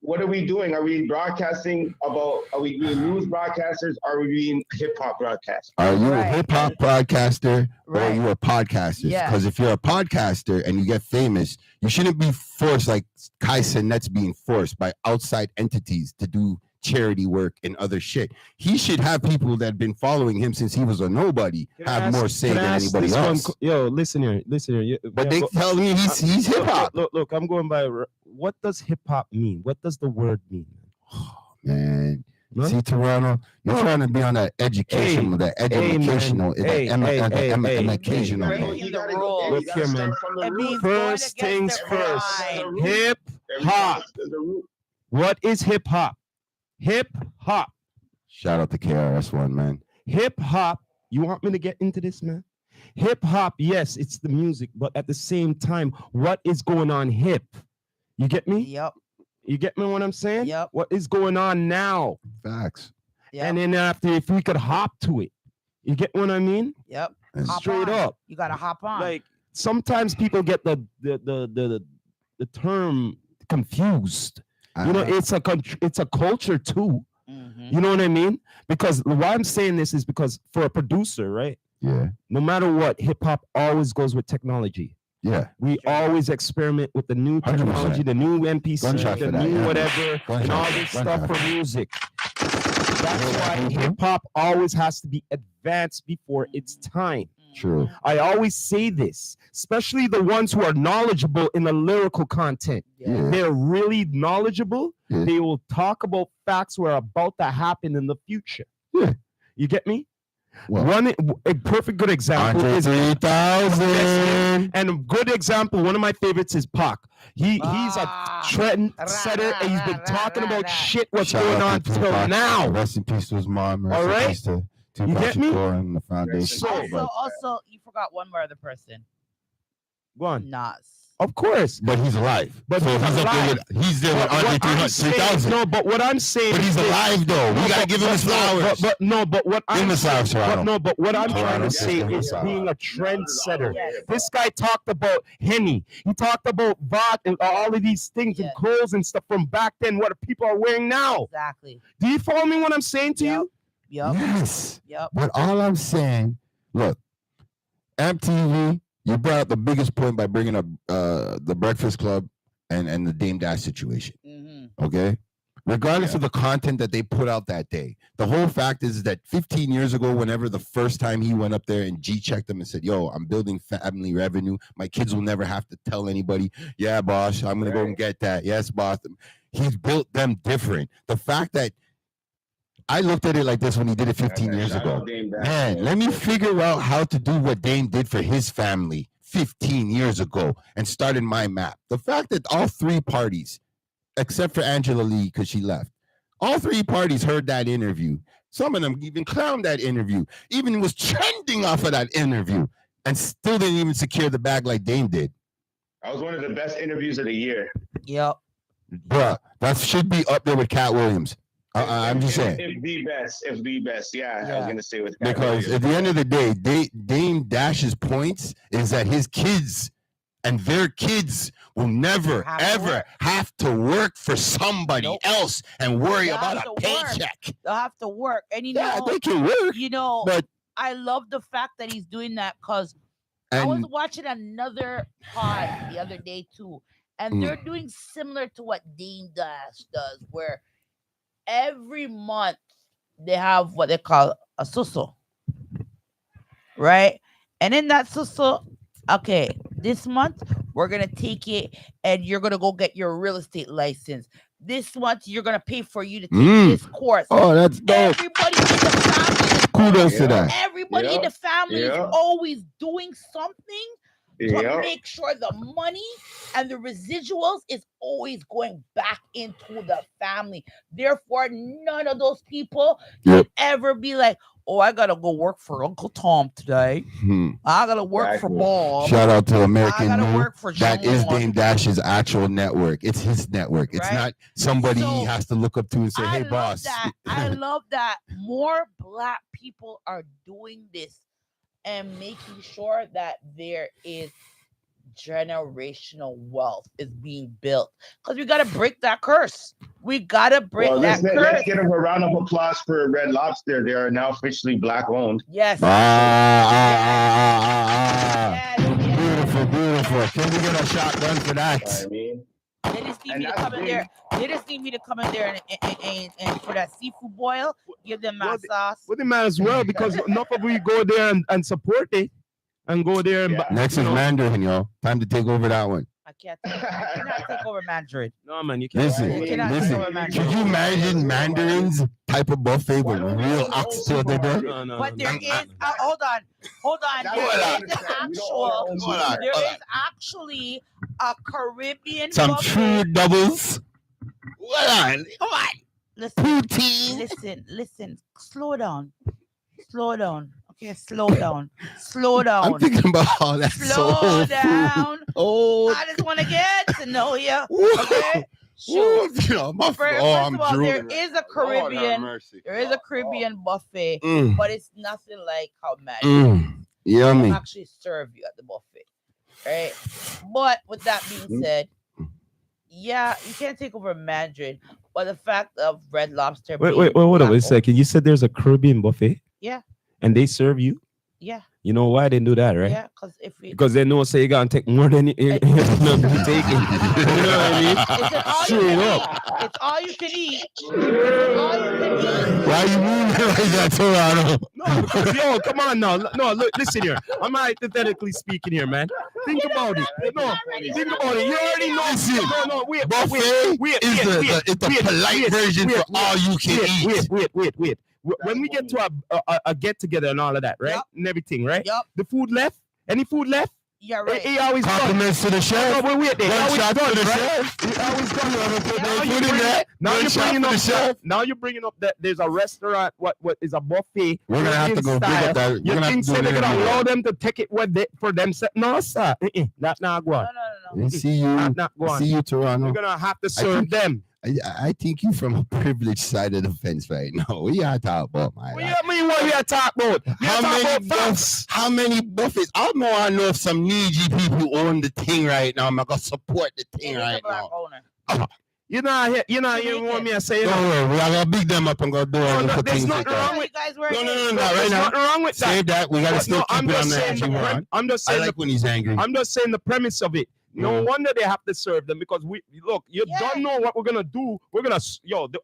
what are we doing? Are we broadcasting about? Are we being news broadcasters? Or are we being hip hop broadcasters? Are you a hip hop broadcaster or are you a podcaster? Yeah. Because if you're a podcaster and you get famous, you shouldn't be forced like Kai Sinet's being forced by outside entities to do charity work and other shit. He should have people that have been following him since he was a nobody have more say than anybody else. Yo, listen here. But they tell me he's hip hop. Look, I'm going by. What does hip hop mean? What does the word mean? Oh, man. See, Toronto, you're trying to be on that educational, that educational, occasional. Look here, man. First things first. Hip hop. What is hip hop? Hip hop. Shout out to KRS-One, man. Hip hop. You want me to get into this, man? Hip hop, yes, it's the music, but at the same time, what is going on hip? You get me? Yep. You get me what I'm saying? Yep. What is going on now? Facts. Yep. And then after, if we could hop to it, you get what I mean? Yep. Straight up. You gotta hop on. Like sometimes people get the term confused. You know, it's a culture too. Mhm. You know what I mean? Because why I'm saying this is because for a producer, right? Yeah. No matter what, hip hop always goes with technology. Yeah. We always experiment with the new technology, 100%. the new MPC, Gunshot the for that, new yeah. whatever, and all this stuff for music. That's why hip hop always has to be advanced before its time. True. I always say this, especially the ones who are knowledgeable in the lyrical content. Yeah. They're really knowledgeable. Yeah. They will talk about facts who are about to happen in the future. Yeah. You get me? Well, A perfect good example Andre is 3000. and a good example, one of my favorites is Pac. He's a trend setter, and he's been talking about shit what's Shout going out on to till Tupac. now. Rest in peace to his mom. Rest All in right? peace to You Tupac get me? Shakur and the foundation. So- Also, you forgot one more other person. Go on. Nas. Of course. But he's alive. But so he's he's up alive. there with, he's there with But Andre what I'm 3000. no, but what I'm saying But he's is- alive though. We No, gotta but- give him his but- flowers. But what Give him I'm his flowers, Toronto. but what I'm Toronto, trying to yes, say give him is his flowers. being a trendsetter. Yes. This guy talked about Henny. He talked about Bout and all of these things and Yes. clothes and stuff from back then. What people are wearing now. Exactly. Do you follow me? What I'm saying to you? Yep. Yes. Yep. But all I'm saying, look, MTV, you brought up the biggest point by bringing up the Breakfast Club and the DameDASH situation. Mm-hmm. Okay. Regardless of the content that they put out that day, the whole fact is that 15 years ago, whenever the first time he went up there and G checked them and said, "Yo, I'm building family revenue. My kids will never have to tell anybody. Yeah, boss, I'm gonna go and get that. Yes, boss." He's built them different. The fact that I looked at it like this when he did it 15 years ago. Man, let me figure out how to do what Dame did for his family 15 years ago and started my map. The fact that all three parties, except for Angela Lee because she left, all three parties heard that interview. Some of them even clowned that interview, even was trending off of that interview, and still didn't even secure the bag like Dame did. That was one of the best interviews of the year. Yep. Bruh, that should be up there with Cat Williams. I'm just saying. If the best. Yeah, I was gonna say with Cat Because Williams. at the end of the day, Dame Dash's points is that his kids and their kids will never, Have to ever work. have to work for somebody Nope. else and worry They about have a to work. paycheck. They'll have to work. And Yeah, they can work, but I love the fact that he's doing that because I was and watching another pod the other day too, and they're doing similar to what DameDASH does, where every month they have what they call a susso, right? And in that susso, okay, this month we're gonna take it and you're gonna go get your real estate license. This month you're gonna pay for you to take this course. oh, that's dope. Everybody in the family, Kudos to that. everybody in the family is always doing something to make sure the money and the residuals is always going back into the family. Therefore, none of those people can ever be like, "Oh, I gotta go work for Uncle Tom today. I gotta work for Bob. Shout out to I American gotta New. work for That is Sean." Dame Dash's actual network. It's his network. It's Right? not somebody So, he has to look up to and say, I "Hey, love boss." that. I love that more Black people are doing this and making sure that there is generational wealth is being built, because we got to break that curse. We got to break that curse. Let's give them a round of applause for RedLobster. They are now officially Black owned. Yes. Yes. Beautiful, beautiful. Can we get a shotgun for that? I mean, They just need me to come in there. They just need me to come in there and for that seafood boil, give them my sauce. Well, they might as well, because enough of we go there and support it and go there and Next is Mandarin, y'all. Time to take over that one. I cannot take over Mandarin. No, man, you can't. Listen, You cannot take over Mandarin. Could you imagine Mandarin's type of buffet with real oxtail there? No. But there is hold on. There is actually a Caribbean Some buffet. true doubles. Hold on. Come on. Listen, Poutine. listen. Slow down. Okay, slow down. I'm thinking about all that Slow soul down. food. Oh, I just want to get to know you. Ooh. Okay. Ooh, you know, First I'm of all, there drooling. is a Caribbean. There is a Caribbean buffet, Mm, but it's nothing like how Mandarin yummy. actually serve you at the buffet, right? But with that being said, yeah, you can't take over Mandarin, but the fact of Red Lobster. Wait, hold on a second. You said there's a Caribbean buffet? Yeah. And they serve you? Yeah. You know why they do that, right? Yeah, because they know say you gotta take more than you taking. You know what I mean? It's an all Straight you can up. eat. It's all you can eat. It's all you can eat. Why you moving like that, Toronto? No, because yo, come on now. No, look, listen here. I'm hypothetically speaking here, man. Think about it. No, think about it. You already know. Listen, No, wait. buffet It's the polite version for all you can eat. Wait. When we get to a get together and all of that, right? Yep. And everything, right? Yep. The food left? Any food left? Yeah, right. He always Compliments to the chef. No, wait. They One always shot done, to the right? chef. He always done. Now you're bringing up the chef. Now you're bringing up that there's a restaurant. What is a buffet? We're gonna have to go bring up that. You think they're gonna allow them to take it for themselves? No, sir. That's not going. No. We see you. Not going. See you, Toronto. You're gonna have to serve them. I think you from a privileged side of the fence right now. We are talking about, my What you mean? What we are talking about? How many buffets? I know if some NiiiJii people own the thing right now. I'm gonna support the thing right now. You're not here. You want me to say Don't worry, we are gonna big them up and go do all the there's things nothing like wrong that. with No, right There's now. nothing wrong with that. Save that. We gotta still keep it on the edge. I'm just I saying. like when he's angry. I'm just saying the premise of it. No wonder they have to serve them because you don't know what we're gonna do. We're gonna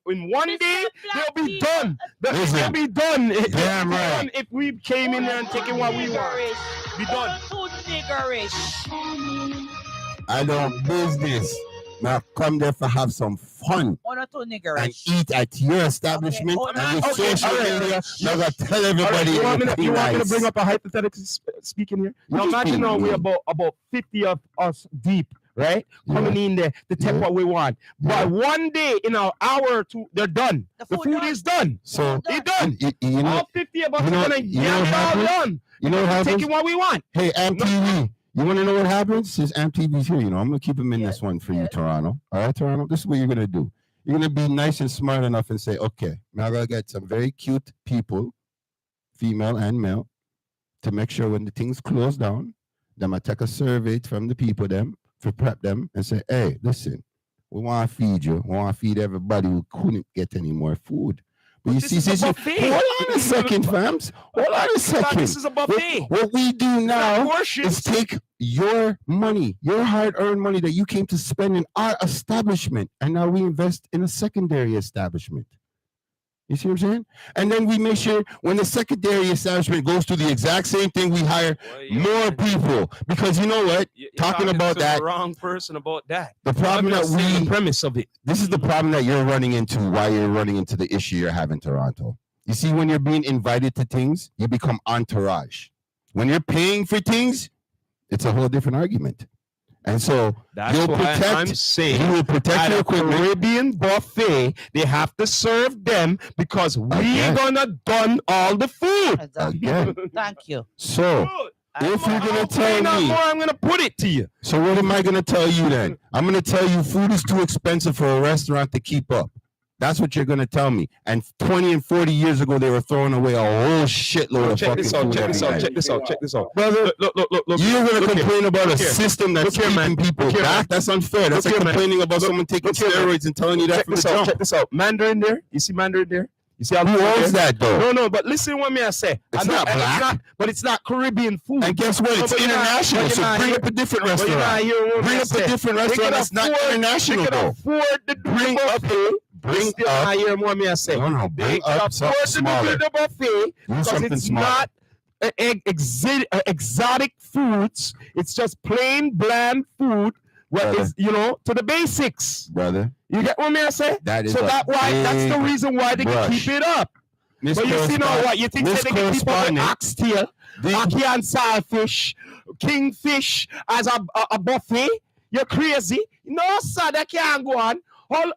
in one day they'll be done. They'll be done. Damn right. If we came in there and taking what we want, be done. I don't business. Now come there for have some fun and eat at your establishment and your social media. Now gotta tell everybody. You want me to bring up a hypothetical speaking here? Now imagine now we're about 50 of us deep, right? Coming in there to take what we want. But one day in an hour or two, they're done. The food is done. So it's done. You know, all 50 of us are gonna get it all done. You know what happens? Taking what we want. Hey, MTV. You want to know what happens? Since MTV's here, I'm going to keep him in this one for you, Toronto. All right, Toronto? This is what you're going to do. You're going to be nice and smart enough and say, okay, now I'm going to get some very cute people, female and male, to make sure when the things close down, I'm going to take a survey from the people them, to prep them and say, hey, listen, we want to feed you. We want to feed everybody who couldn't get any more food. But you see, hold on a second, fams. Hold on a second. This is a buffet. What we do now is take your money, your hard-earned money that you came to spend in our establishment, and now we invest in a secondary establishment. You see what I'm saying? And then we make sure when the secondary establishment goes through the exact same thing, we hire more people. Because you know what? Talking about that, the wrong person about that. The problem that the premise of it. This is the problem that you're running into. Why you're running into the issue you're having, Toronto. You see, when you're being invited to things, you become entourage. When you're paying for things, it's a whole different argument. And so that's what I'm saying. You will protect your equipment. Caribbean buffet, they have to serve them because we're gonna done all the food. Again. Thank you. So if you're gonna tell me, I'm gonna put it to you. So what am I gonna tell you then? I'm gonna tell you food is too expensive for a restaurant to keep up. That's what you're gonna tell me. And 20 and 40 years ago, they were throwing away a whole shitload of fucking food. Check this out. Brother, look. You're gonna complain about a system that's keeping people back. That's unfair. That's like complaining about someone taking steroids and telling you that from the jump. Check this out. Mandarin there. You see Mandarin there? You see how who owns that though? No, but listen what me I say. It's not black. But it's not Caribbean food. And guess what? It's international. So bring up a different restaurant. Bring up a different restaurant that's not international though. Bring up bring up. Hear what me I say. No, bring up something smaller. The buffet because it's not exotic foods. It's just plain bland food. What is to the basics, brother? You get what me I say? That is so that's the reason why they can keep it up. But you see now what you think they can keep up with oxtail, ackee and saltfish, kingfish as a buffet? You're crazy. No, sir, that can't go on.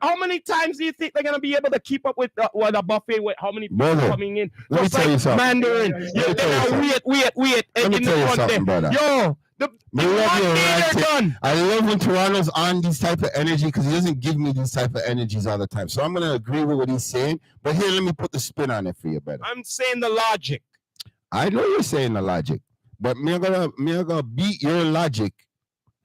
How many times do you think they're gonna be able to keep up with a buffet with how many people coming in? Let me tell you something. Mandarin. Wait. Let me tell you something, brother. Yo. I love when Toronto's on these type of energy because he doesn't give me these type of energies all the time. So I'm gonna agree with what he's saying. But here, let me put the spin on it for you, brother. I'm saying the logic. I know you're saying the logic, but me gonna beat your logic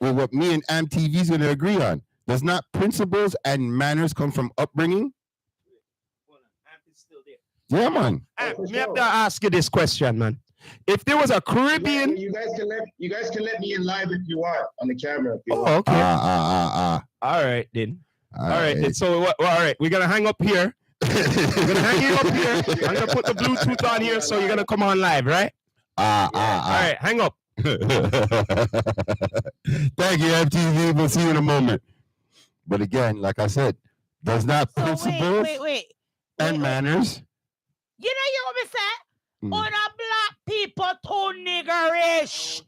with what me and MTV's gonna agree on. Does not principles and manners come from upbringing? Yeah, man. Me have to ask you this question, man. If there was a Caribbean, you guys can let me in live if you want on the camera. Oh, okay. All right then. All right. So all right, we're gonna hang up here. We're gonna hang you up here. I'm gonna put the Bluetooth on here, so you're gonna come on live, right? All right, hang up. Thank you, MTV. We'll see you in a moment. But again, like I said, does not So principles wait. and manners. You know what me say? On a black people too niggerish.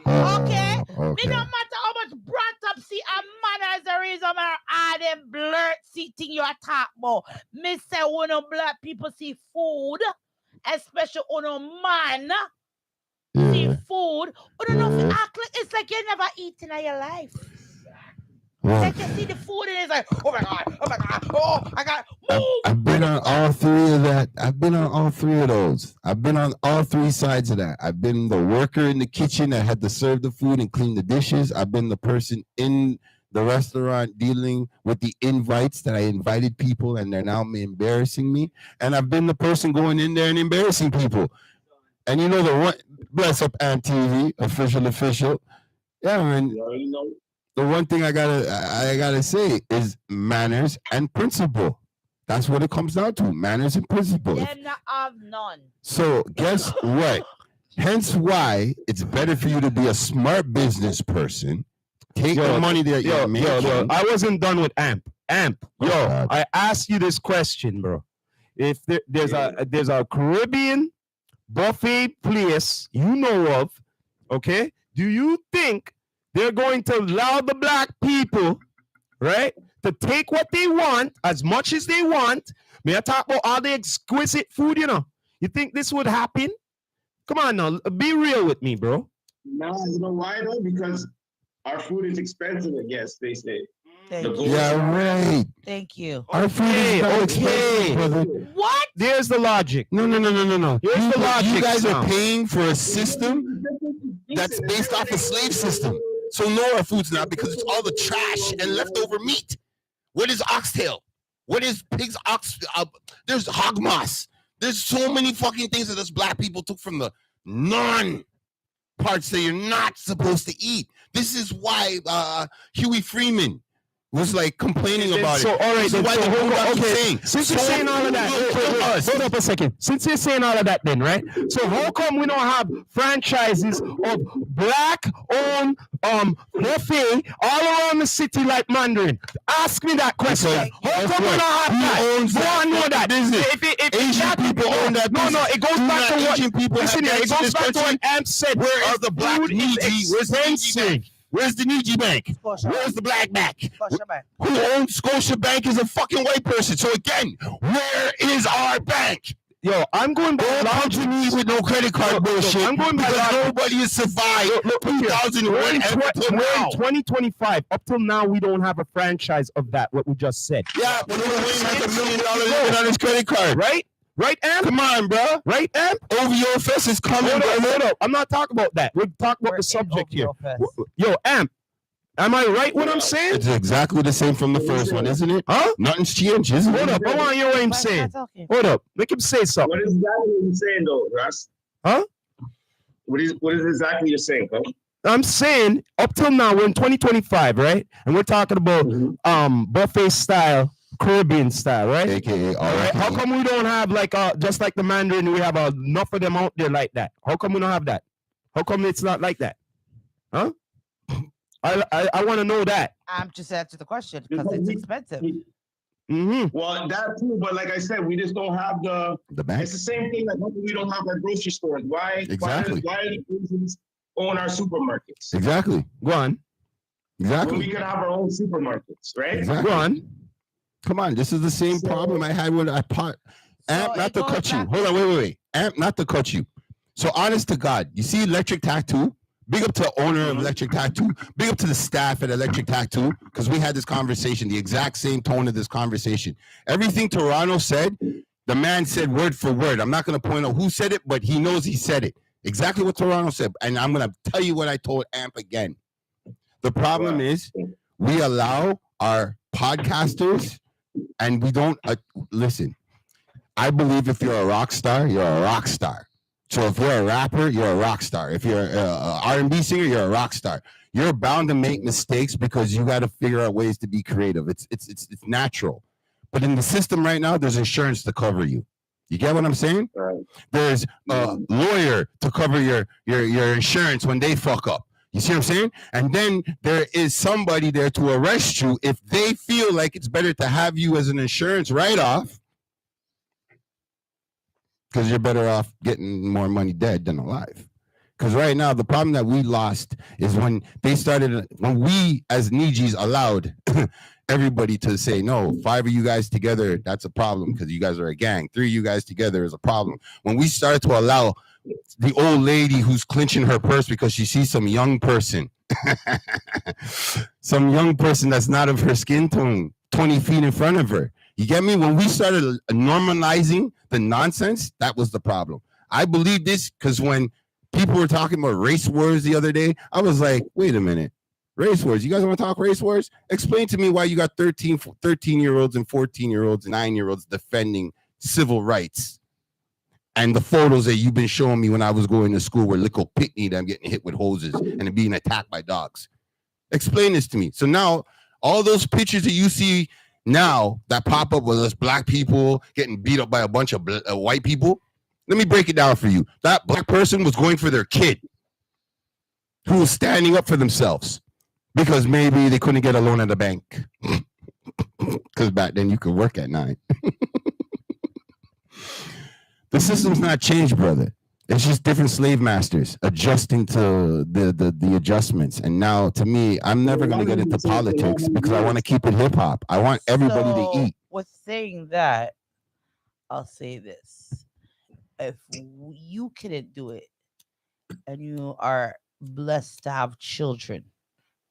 Okay? Me no matter how much brought up see a man as the reason why all them blurt see thing you talk about. Me say when black people see food, especially on a man see food, you don't know if act like it's like you never eaten in your life. Like you see the food and it's like, oh my god, oh I got move. I've been on all three of that. I've been on all three of those. I've been on all three sides of that. I've been the worker in the kitchen that had to serve the food and clean the dishes. I've been the person in the restaurant dealing with the invites that I invited people and they're now embarrassing me. And I've been the person going in there and embarrassing people. And you know the one, bless up TV, official. Yeah, man. The one thing I gotta say is manners and principle. That's what it comes down to: manners and principle. Them not have none. So guess what? Hence why it's better for you to be a smart business person. Take the money that you're making. I wasn't done with Amp. I asked you this question, bro. If there's a Caribbean buffet place you know of, okay? Do you think they're going to allow the black people, right, to take what they want as much as they want? May I talk about all the exquisite food, you know? You think this would happen? Come on now, be real with me, bro. No, you know why though? Because our food is expensive, I guess they say. Right. Thank you. Our food is not expensive, brother. What? There's the logic. No. Here's the logic. You guys are paying for a system that's based off a slave system. So no, our food's not, because it's all the trash and leftover meat. What is oxtail? What is pig's ox? There's hog moss. There's so many fucking things that us black people took from the parts that you're not supposed to eat. This is why Huey Freeman was like complaining about so, it. all right, then, saying. Since you're saying all of that, hold up a second. Since you're saying all of that, then, right? So how come we don't have franchises of black-owned buffet all around the city like Mandarin? Ask me that question. How come we don't have that? Who owns that? Know that business? If Asian people own that business. No, it goes back to what Asian people listen here, it goes back to what Amp said. Where is the black NiiiJii? Where's the NiiiJii bank? Where's the NiiiJii bank? Where's the black bank? Who owns Scotia Bank is a fucking white person. So again, where is our bank? Yo, I'm going by Don't come to me with no credit card bullshit. I'm going by because nobody has survived 2001 we're in now. 2025. Up till now, we don't have a franchise of that, what we just said. Yeah, but no one has $1 million on his credit card. Right? Right, Amp? Come on, bro. Right, Amp? OVO Fest is coming. Hold up. I'm not talking about that. We're talking about the subject here. Yo, Amp, am I right what I'm saying? It's exactly the same from the first one, isn't it? Huh? Nothing's changed, isn't it? Hold up. I want to hear what I'm saying. Hold up. Make him say something. What is exactly you're saying, though, Russ? Huh? What is exactly you're saying, bro? I'm saying up till now we're in 2025, right? And we're talking about buffet style, Caribbean style, right? A.k.a. All right. How come we don't have like just like the Mandarin? We have enough of them out there like that. How come we don't have that? How come it's not like that? Huh? I want to know that. I'm just answering the question because it's expensive. Well, that too, but like I said, we just don't have the bank. It's the same thing like we don't have our grocery stores. Why? Exactly. Why do the Asians own our supermarkets? Exactly. Go on. Exactly. When we could have our own supermarkets, right? Exactly. Go on. Come on, this is the same problem I had when I pot. Amp, not to cut you. Hold on, wait. Amp, not to cut you. So honest to God, you see Electric Tattoo? Big up to the owner of Electric Tattoo. Big up to the staff at Electric Tattoo, because we had this conversation, the exact same tone of this conversation. Everything Toronto said, the man said word for word. I'm not going to point out who said it, but he knows he said it. Exactly what Toronto said. And I'm going to tell you what I told Amp again. The problem is we allow our podcasters, and we don't listen. I believe if you're a rock star, you're a rock star. So if you're a rapper, you're a rock star. If you're an R&B singer, you're a rock star. you're bound to make mistakes because you got to figure out ways to be creative. It's natural. But in the system right now, there's insurance to cover you. You get what I'm saying? Right. There's a lawyer to cover your insurance when they fuck up. You see what I'm saying? And then there is somebody there to arrest you if they feel like it's better to have you as an insurance write-off, because you're better off getting more money dead than alive. Because right now, the problem that we lost is when we as NiiiJiis allowed everybody to say, no, 5 of you guys together, that's a problem because you guys are a gang. 3 of you guys together is a problem. When we started to allow the old lady who's clenching her purse because she sees some young person, some young person that's not of her skin tone, 20 feet in front of her. You get me? When we started normalizing the nonsense, that was the problem. I believe this because when people were talking about race wars the other day, I was like, wait a minute. Race wars. You guys want to talk race wars? Explain to me why you got 13-year-olds and 14-year-olds and 9-year-olds defending civil rights. And the photos that you've been showing me when I was going to school where little Pitney, them getting hit with hoses and being attacked by dogs. Explain this to me. So now all those pictures that you see now that pop up with us black people getting beat up by a bunch of white people, let me break it down for you. That black person was going for their kid who was standing up for themselves because maybe they couldn't get a loan at the bank. Because back then you could work at 9. The system's not changed, brother. It's just different slave masters adjusting to the adjustments. And now, to me, I'm never going to get into politics because I want to keep it hip hop. I want everybody to eat. With saying that, I'll say this. If you couldn't do it and you are blessed to have children,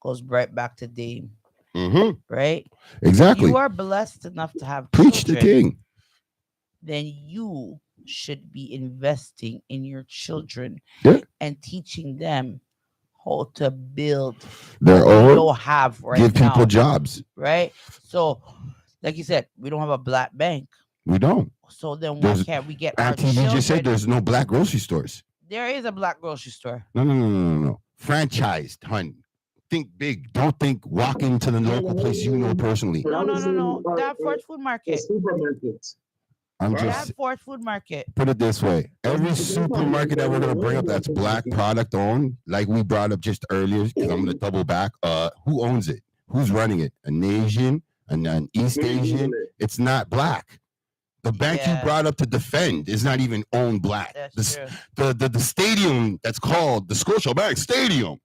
goes right back to Dame. Mm-hmm. Right? Exactly. You are blessed enough to have Preach children, the king. Then you should be investing in your children and teaching them how to build their what own. we don't have right give now. People jobs. Right? So, like you said, we don't have a black bank. We don't. So then why can't we get our children? children? You just said there's no black grocery stores. There is a black grocery store. No. Franchised, hun. Think big. Don't think walk into the local place you know personally. No. That Fort Food Market. Supermarkets. I'm That just Fort Food Market. put it this way. Every supermarket that we're gonna bring up that's black product owned, like we brought up just earlier, because I'm gonna double back. Who owns it? Who's running it? An Asian, an East Asian? It's not black. The bank you brought up to defend is not even owned black. The stadium that's called the Scotiabank Stadium.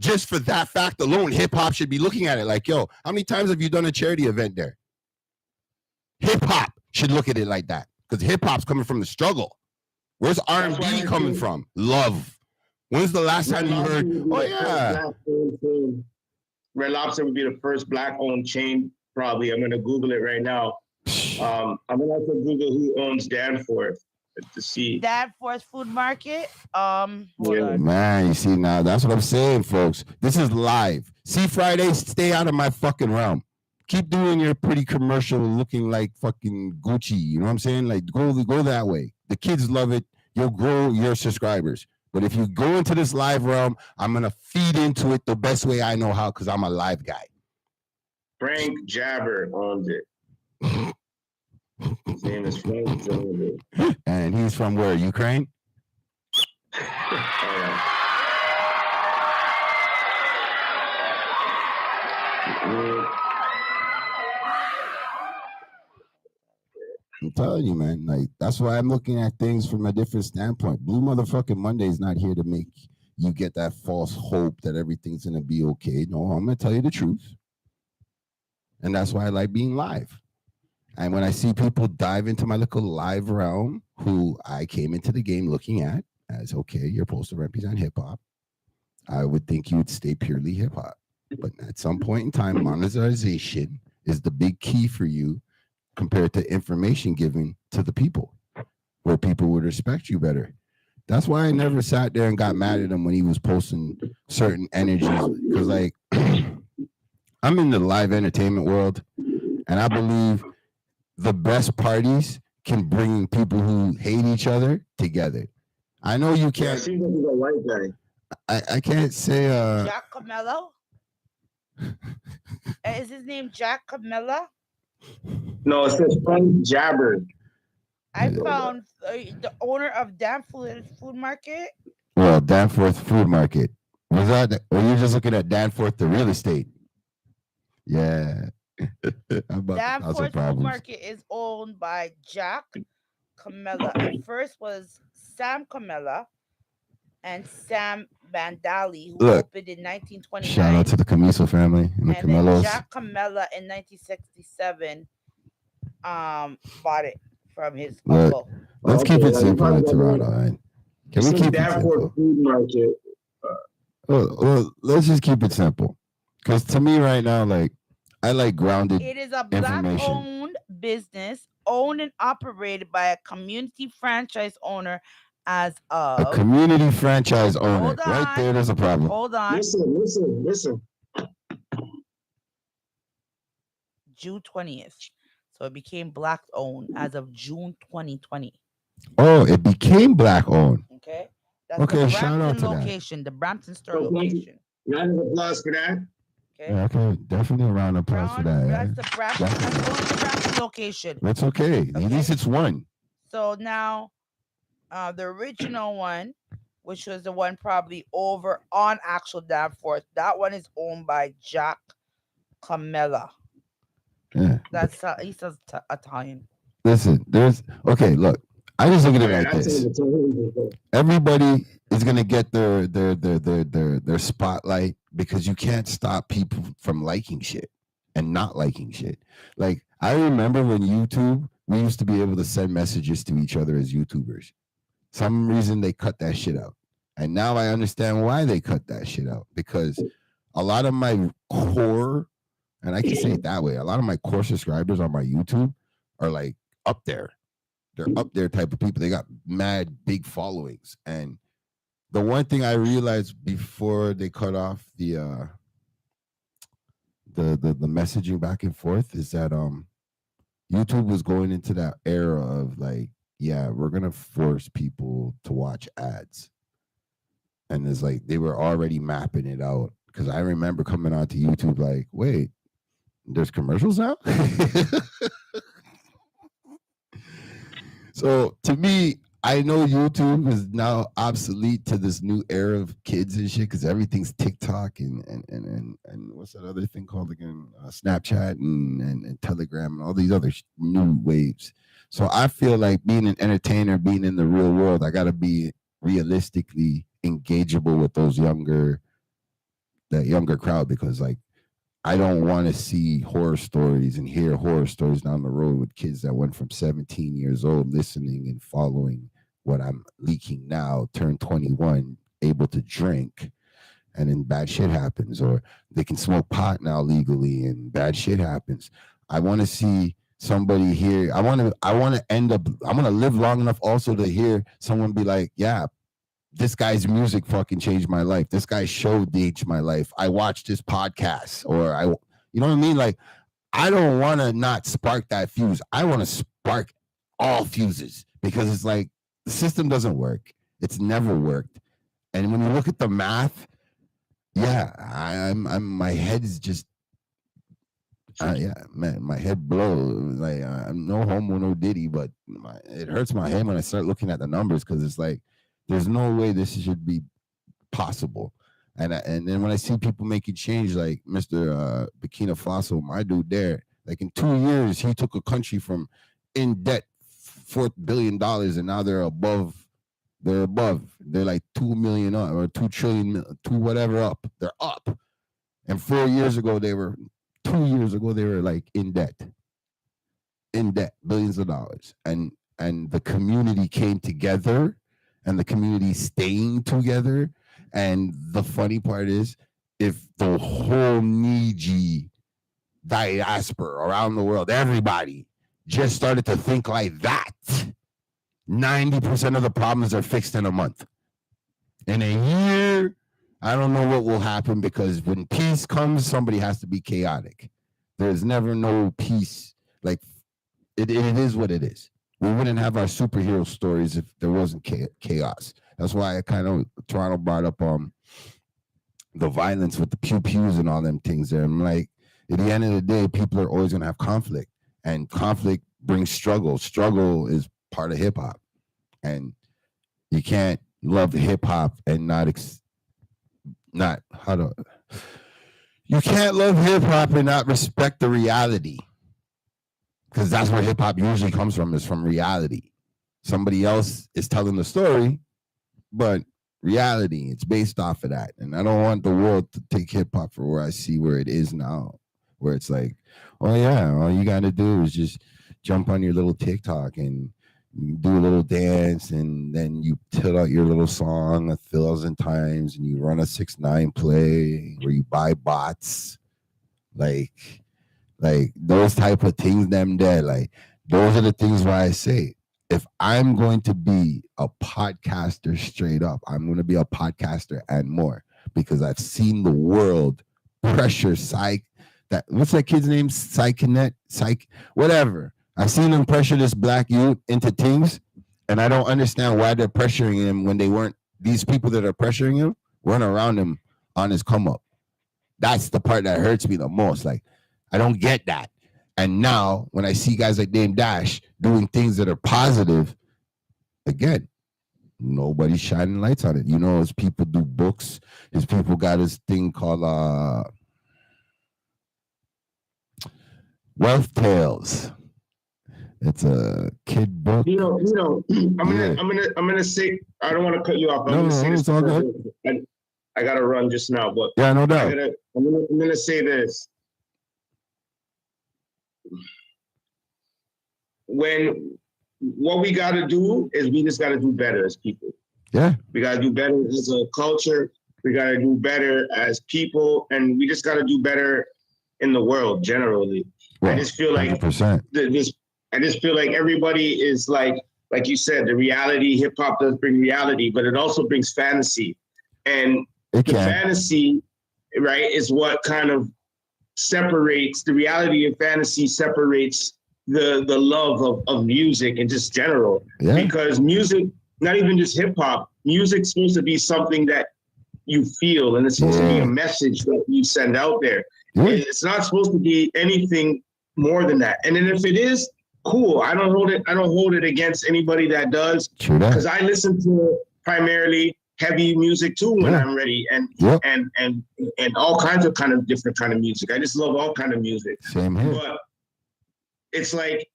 Just for that fact alone, hip hop should be looking at it like, yo, how many times have you done a charity event there? Hip hop should look at it like that because hip hop's coming from the struggle. Where's R&B coming from? Love. When's the last time you heard? Oh yeah, RedLobster would be the first black-owned chain. Probably. I'm gonna Google it right now. I'm gonna have to Google who owns Danforth to see. Danforth Food Market. Hold on. Man, you see now, that's what I'm saying, folks. This is live. See, Fridays, stay out of my fucking realm. Keep doing your pretty commercial looking like fucking Gucci. You know what I'm saying? Like, go that way. The kids love it. You'll grow your subscribers. But if you go into this live realm, I'm going to feed into it the best way I know how because I'm a live guy. Frank Jabber owns it. His name is Frank Jabber. And he's from where? Ukraine? I'm telling you, man, like that's why I'm looking at things from a different standpoint. Blue motherfucking Monday is not here to make you get that false hope that everything's gonna be okay. No, I'm gonna tell you the truth. And that's why I like being live. And when I see people dive into my little live realm, who I came into the game looking at as okay, you're supposed to represent hip hop, I would think you would stay purely hip hop. But at some point in time, monetization is the big key for you compared to information given to the people, where people would respect you better. That's why I never sat there and got mad at him when he was posting certain energies. Because, like, I'm in the live entertainment world, and I believe the best parties can bring people who hate each other together. I know you can't. Seems like he's a white guy. I can't say Jack Camella. Is his name Jack Camella? No, it says Frank Jabber. I found the owner of Danforth Food Market. Well, Danforth Food Market. Was that? Or you just looking at Danforth the real estate? Yeah. Danforth Food Market is owned by Jack Camella. At first was Sam Camella and Sam Vandali, who opened in 1929. Shout out to the Camiso family and the Camellos. Then Jack Camella in 1967 bought it from his uncle. Let's keep it simple in Toronto, right? Can we keep it simple? Food Market. Well, let's just keep it simple. Because to me right now, like, I like grounded It is a black-owned business, owned and operated by a community franchise owner as of... A community franchise owner. Right there, there's a problem. Hold on. Listen. June 20th. So it became black-owned as of June 2020. Oh, it became black-owned. Okay. That's the Brampton location, the Brampton store location. Round of applause for that. Okay. Yeah, okay, definitely a round of applause for that. That's the Brampton location. That's okay. At least it's one. So now, the original one, which was the one probably over on actual Danforth, that one is owned by Jack Camella. Yeah. That's he says Italian. Listen, look. I just look at it like this. Everybody is gonna get their spotlight because you can't stop people from liking shit and not liking shit. Like, I remember when YouTube, we used to be able to send messages to each other as YouTubers. Some reason they cut that shit out. And now I understand why they cut that shit out. Because a lot of my core, and I can say it that way, a lot of my core subscribers on my YouTube are like up there. They're up there type of people. They got mad big followings. And the one thing I realized before they cut off the messaging back and forth is that YouTube was going into that era of like, yeah, we're gonna force people to watch ads. And it's like they were already mapping it out. Because I remember coming onto YouTube like, wait, there's commercials now? So to me, I know YouTube is now obsolete to this new era of kids and shit because everything's TikTok and what's that other thing called again? Snapchat and Telegram and all these other new waves. So I feel like being an entertainer, being in the real world, I got to be realistically engageable with that younger crowd because like I don't want to see horror stories and hear horror stories down the road with kids that went from 17 years old listening and following what I'm leaking now, turn 21, able to drink, and then bad shit happens. Or they can smoke pot now legally and bad shit happens. I want to see somebody here. I want to live long enough also to hear someone be like, yeah, this guy's music fucking changed my life. This guy's show changed my life. I watched this podcast, or you know what I mean? Like, I don't want to not spark that fuse. I want to spark all fuses because it's like the system doesn't work. It's never worked. And when you look at the math, yeah, I'm my head is just, yeah, man, my head blows. Like, I'm no homo, no diddy, but it hurts my head when I start looking at the numbers because it's like, there's no way this should be possible. And then when I see people making change, like Mr. Burkina Faso, my dude there, like in 2 years, he took a country from in debt, $4 billion, and now they're above. They're like 2 million up or 2 trillion, 2 whatever up. They're up. And 2 years ago, they were like in debt, billions of dollars. And the community came together. And the community staying together. And the funny part is, if the whole NiiiJii diaspora around the world, everybody just started to think like that, 90% of the problems are fixed in a month. In a year, I don't know what will happen because when peace comes, somebody has to be chaotic. There's never no peace. Like, it is what it is. We wouldn't have our superhero stories if there wasn't chaos. That's why I kind of Toronto brought up the violence with the pew-pews and all them things there. I'm like, at the end of the day, people are always gonna have conflict, and conflict brings struggle. Struggle is part of hip hop, and you can't love hip hop and you can't love hip hop and not respect the reality, because that's where hip hop usually comes from, is from reality. Somebody else is telling the story, but reality, it's based off of that. And I don't want the world to take hip hop for where I see where it is now, where it's like, oh yeah, all you got to do is just jump on your little TikTok and you do a little dance, and then you tilt out your little song 1,000 times, and you run a 6ix9ine play where you buy bots, like those type of things. Them there, like those are the things why I say, if I'm going to be a podcaster straight up, I'm going to be a podcaster and more, because I've seen the world pressure what's that kid's name? Whatever. I've seen them pressure this black youth into things, and I don't understand why they're pressuring him when these people that are pressuring him weren't around him on his come up. That's the part that hurts me the most. Like, I don't get that. And now when I see guys like DameDASH doing things that are positive, again, nobody's shining lights on it. You know, his people do books. His people got his thing called Wealth Tales. It's a kid book. I'm gonna say, I don't want to cut you off. I'm gonna say this. All good. I gotta run just now, but yeah, no doubt. I'm gonna say this. What we gotta do is we just gotta do better as people. Yeah. We gotta do better as a culture. We gotta do better as people, and we just gotta do better in the world generally. Well, I just feel like 100%. I just feel like everybody is like you said, the reality, hip hop does bring reality, but it also brings fantasy. And fantasy, right, is what kind of separates the reality of fantasy, separates the love of music and just general. Yeah. Because music, not even just hip hop, music's supposed to be something that you feel, and it's supposed to be a message that you send out there. Yeah. It's not supposed to be anything more than that. And then if it is, cool. I don't hold it against anybody that does, because I listen to primarily heavy music too when I'm ready, and all kinds of different kind of music. I just love all kind of music. Same here. But it's like,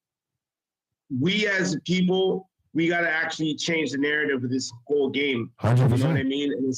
we as people, we got to actually change the narrative of this whole game. 100%. You know what I mean? And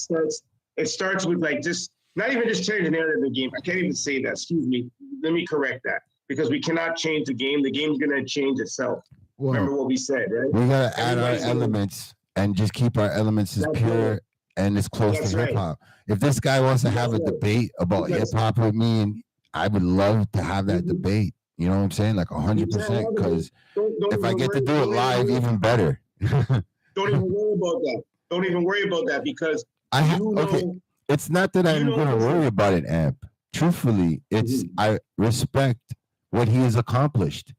it starts with like, just not even just change the narrative of the game. I can't even say that. Excuse me. Let me correct that. Because we cannot change the game. The game's going to change itself. Well, remember what we said, right? We got to add our elements and just keep our elements as pure and as close to hip hop. If this guy wants to have a debate about hip hop with me, and I would love to have that debate. You know what I'm saying? Like 100%. Because if I get to do it live, even better. Don't even worry about that. Don't even worry about that, because it's not that I'm going to worry about it, Amp. Truthfully, it's I respect what he has accomplished.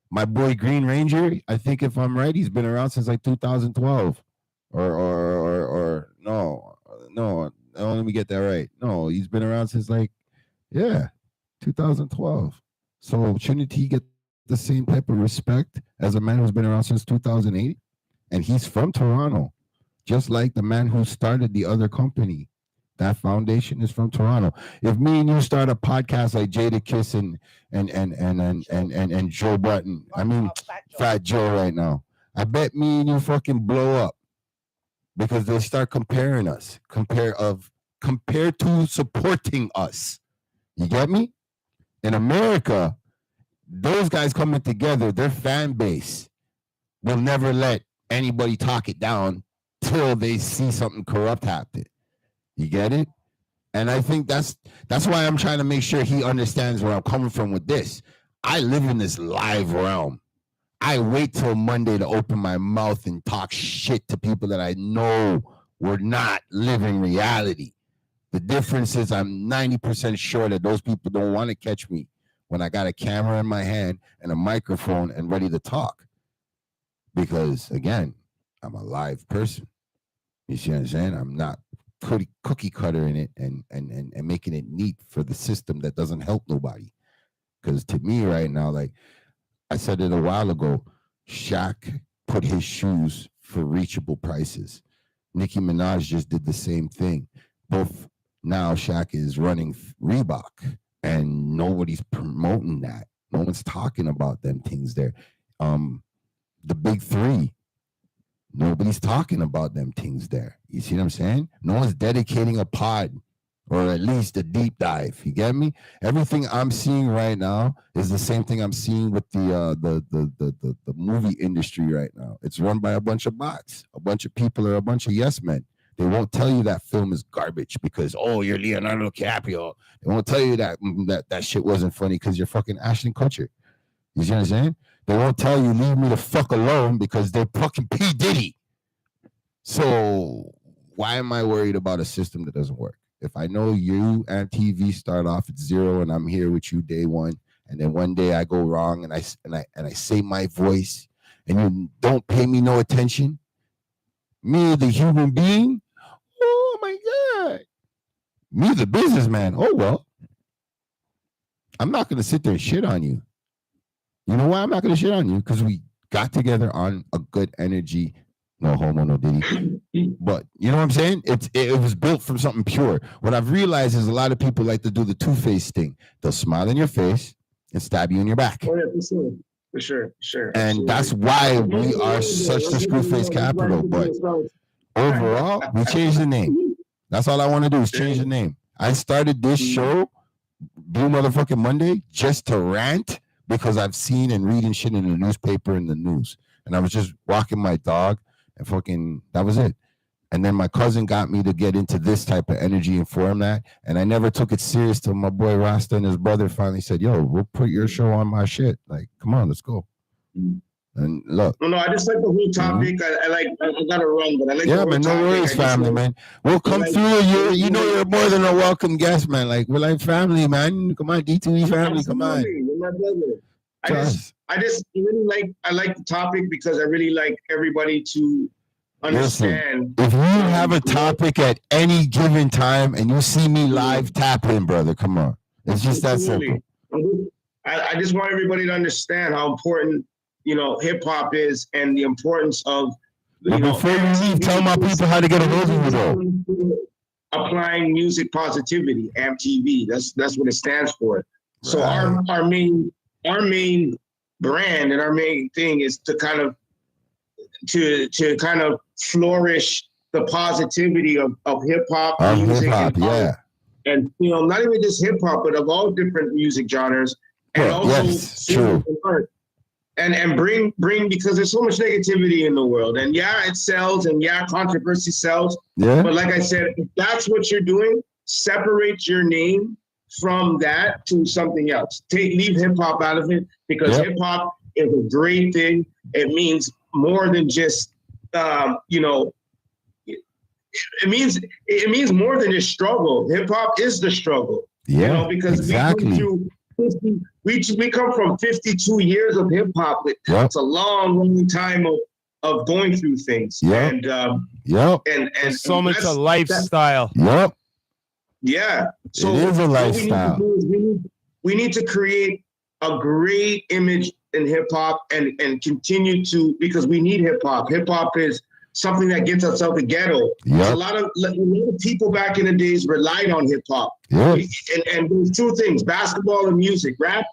My boy Green Ranger, I think if I'm right, he's been around since like 2012. Or no, let me get that right. No, he's been around since 2012. So shouldn't he get the same type of respect as a man who's been around since 2008? And he's from Toronto, just like the man who started the other company. That foundation is from Toronto. If me and you start a podcast like Jadakiss and Joe Button, I mean Fat Joe right now, I bet me and you fucking blow up, because they'll start comparing us, compared to supporting us. You get me? In America, those guys coming together, their fan base will never let anybody talk it down till they see something corrupt happen. You get it? And I think that's why I'm trying to make sure he understands where I'm coming from with this. I live in this live realm. I wait till Monday to open my mouth and talk shit to people that I know were not living reality. The difference is I'm 90% sure that those people don't want to catch me when I got a camera in my hand and a microphone and ready to talk. Because, again, I'm a live person. You see what I'm saying? I'm not cookie cutter in it and making it neat for the system that doesn't help nobody. Because to me right now, like I said it a while ago, Shaq put his shoes for reachable prices. Nicki Minaj just did the same thing. Both now Shaq is running Reebok and nobody's promoting that. No one's talking about them things there. The big three, nobody's talking about them things there. You see what I'm saying? No one's dedicating a pod or at least a deep dive. You get me? Everything I'm seeing right now is the same thing I'm seeing with the movie industry right now. It's run by a bunch of bots, a bunch of people or a bunch of yes men. They won't tell you that film is garbage because, oh, you're Leonardo DiCaprio. They won't tell you that shit wasn't funny because you're fucking Ashton Kutcher. You see what I'm saying? They won't tell you leave me the fuck alone because they're fucking P. Diddy. So why am I worried about a system that doesn't work? If I know you and TV start off at 0 and I'm here with you day one, and then one day I go wrong and I say my voice and you don't pay me no attention, me the human being, oh my God. Me the businessman, oh well. I'm not gonna sit there and shit on you. You know why I'm not gonna shit on you? Because we got together on a good energy. No homo, no diddy. But you know what I'm saying? It was built from something pure. What I've realized is a lot of people like to do the two-faced thing. They'll smile in your face and stab you in your back. Oh, yeah, for sure. And that's why we are such the screw-face capital. But overall, we changed the name. That's all I want to do is change the name. I started this show, Blue Motherfucking Monday, just to rant because I've seen and reading shit in the newspaper and the news. And I was just walking my dog and fucking, that was it. And then my cousin got me to get into this type of energy and format. And I never took it serious till my boy Rasta and his brother finally said, yo, we'll put your show on my shit. Like, come on, let's go. And look. No, I just like the whole topic. I gotta run, but I like yeah, man, no worries, family, man. We'll come through. You know you're more than a welcome guest, man. Like, we're like family, man. Come on, D2E family, come on. You're my brother. I just really like the topic because I really like everybody to understand. Listen, if you have a topic at any given time and you see me live, tap in, brother. Come on. It's just that simple. I just want everybody to understand how important, hip hop is and the importance of, before you leave, tell my people how to get a hold of you, though. Applying music positivity, AMTV. That's what it stands for. Right. So our main brand and our main thing is to kind of flourish the positivity of hip hop music and not even just hip hop, but of all different music genres, and also art. And bring because there's so much negativity in the world, and it sells, and controversy sells. Yeah. But like I said, if that's what you're doing, separate your name from that to something else. Leave hip hop out of it because hip hop is a great thing. It means more than just it means more than just struggle. Hip hop is the struggle. Yeah, because exactly. We come from 52 years of hip hop. It's a long time of going through things. And so much a lifestyle. Yeah. So it is a lifestyle. We need to create a great image in hip hop and continue to, because we need hip hop. Hip hop is something that gets us out the ghetto. A lot of people back in the days relied on hip hop. And there's two things: basketball and music. Rap,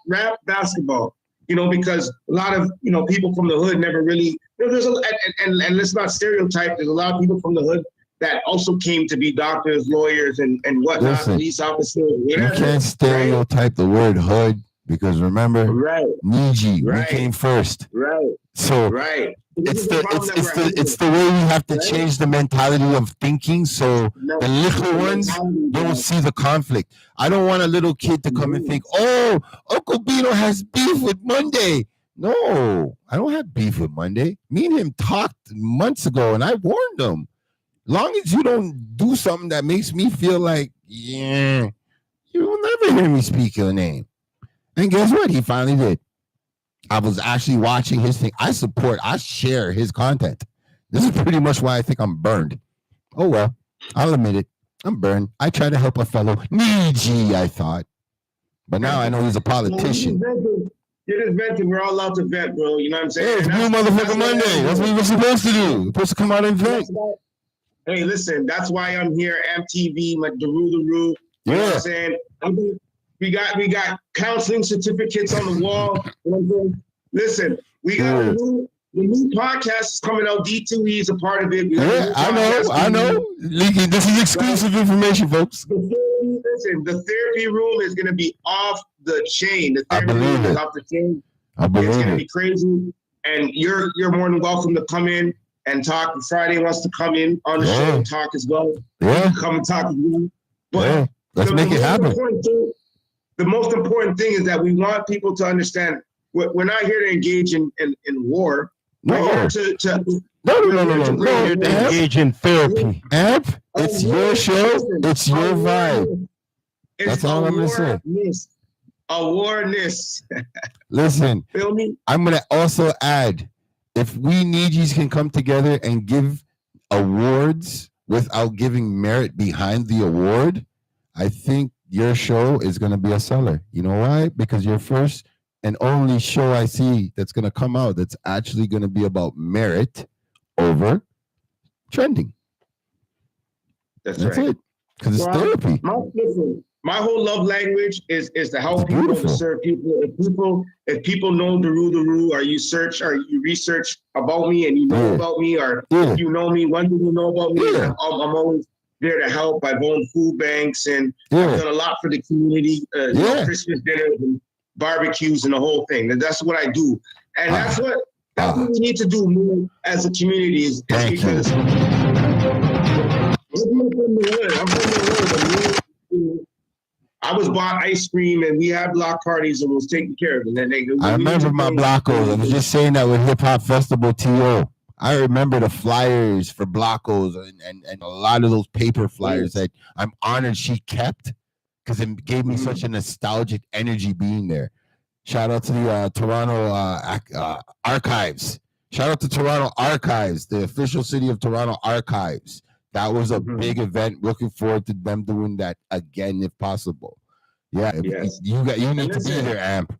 basketball. Because a lot of people from the hood never really. And let's not stereotype. There's a lot of people from the hood that also came to be doctors, lawyers, and whatnot, police officers. You can't stereotype the word hood because remember, NiiiJii, we came first. So it's the way we have to change the mentality of thinking so the little ones don't see the conflict. I don't want a little kid to come and think, oh, Uncle Bino has beef with Monday. No, I don't have beef with Monday. Me and him talked months ago and I warned him. Long as you don't do something that makes me feel like, you will never hear me speak your name. And guess what? He finally did. I was actually watching his thing. I share his content. This is pretty much why I think I'm burned. Oh, well, I'll admit it. I'm burned. I tried to help a fellow NiiiJii, I thought. But now I know he's a politician. You're just venting. We're all allowed to vent, bro. You know what I'm saying? Hey, it's Blue Motherfucker Monday. That's what we're supposed to do. We're supposed to come out and vent. Hey, listen, that's why I'm here. MTV, like the Roo. You know what I'm saying? We got counseling certificates on the wall. You know what I'm saying? Listen, we got the new podcast is coming out. D2E is a part of it. I know. This is exclusive information, folks. The therapy room is going to be off the chain. The therapy room is off the chain. It's going to be crazy. And you're more than welcome to come in and talk. Friday wants to come in on the show and talk as well. Yeah. Come and talk as well. But let's make it happen. The most important thing is that we want people to understand we're not here to engage in war. No. We're here to We're here to engage in therapy. Amp, it's your show. It's your vibe. That's all I'm going to say. Awareness. Listen, Feel me? I'm going to also add, if we NiiiJiis can come together and give awards without giving merit behind the award, I think your show is going to be a seller. You know why? Because your first and only show I see that's going to come out that's actually going to be about merit over trending. That's right. It. Because it's therapy. My whole love language is to help people, to serve people. If people know the Roo, or you search or you research about me and you know about me, or if you know me, when do you know about me? I'm always there to help. I've owned food banks and I've done a lot for the community. Christmas dinners and barbecues and the whole thing. That's what I do, and that's what we need to do more as a community. Is because I'm from the hood. I was bought ice cream and we had block parties and was taking care of it. I remember my blockos. I was just saying that with Hip Hop Festival TO. I remember the flyers for blockos and a lot of those paper flyers that I'm honored she kept because it gave me such a nostalgic energy being there. Shout out to the Toronto Archives. Shout out to Toronto Archives, the official City of Toronto Archives. That was a big event. Looking forward to them doing that again if possible. Yeah, you need to be there, Amp.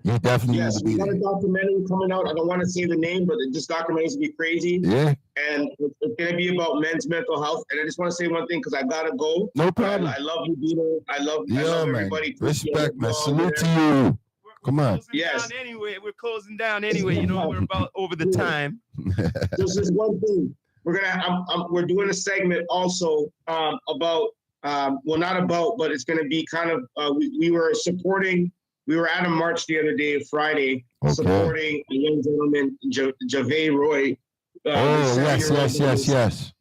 You definitely need to be there. We got a documentary coming out. I don't want to say the name, but this documentary is going to be crazy. Yeah. And it's going to be about men's mental health. And I just want to say one thing because I got to go. No problem. I love you, Dino. I love everybody. Respect, man. Salute to you. Come on. We're closing down anyway. You know, we're about over the time. This is one thing. We're doing a segment also about not about, but it's going to be kind of we were at a march the other day, Friday, supporting a young gentleman, Javay Roy. Yes.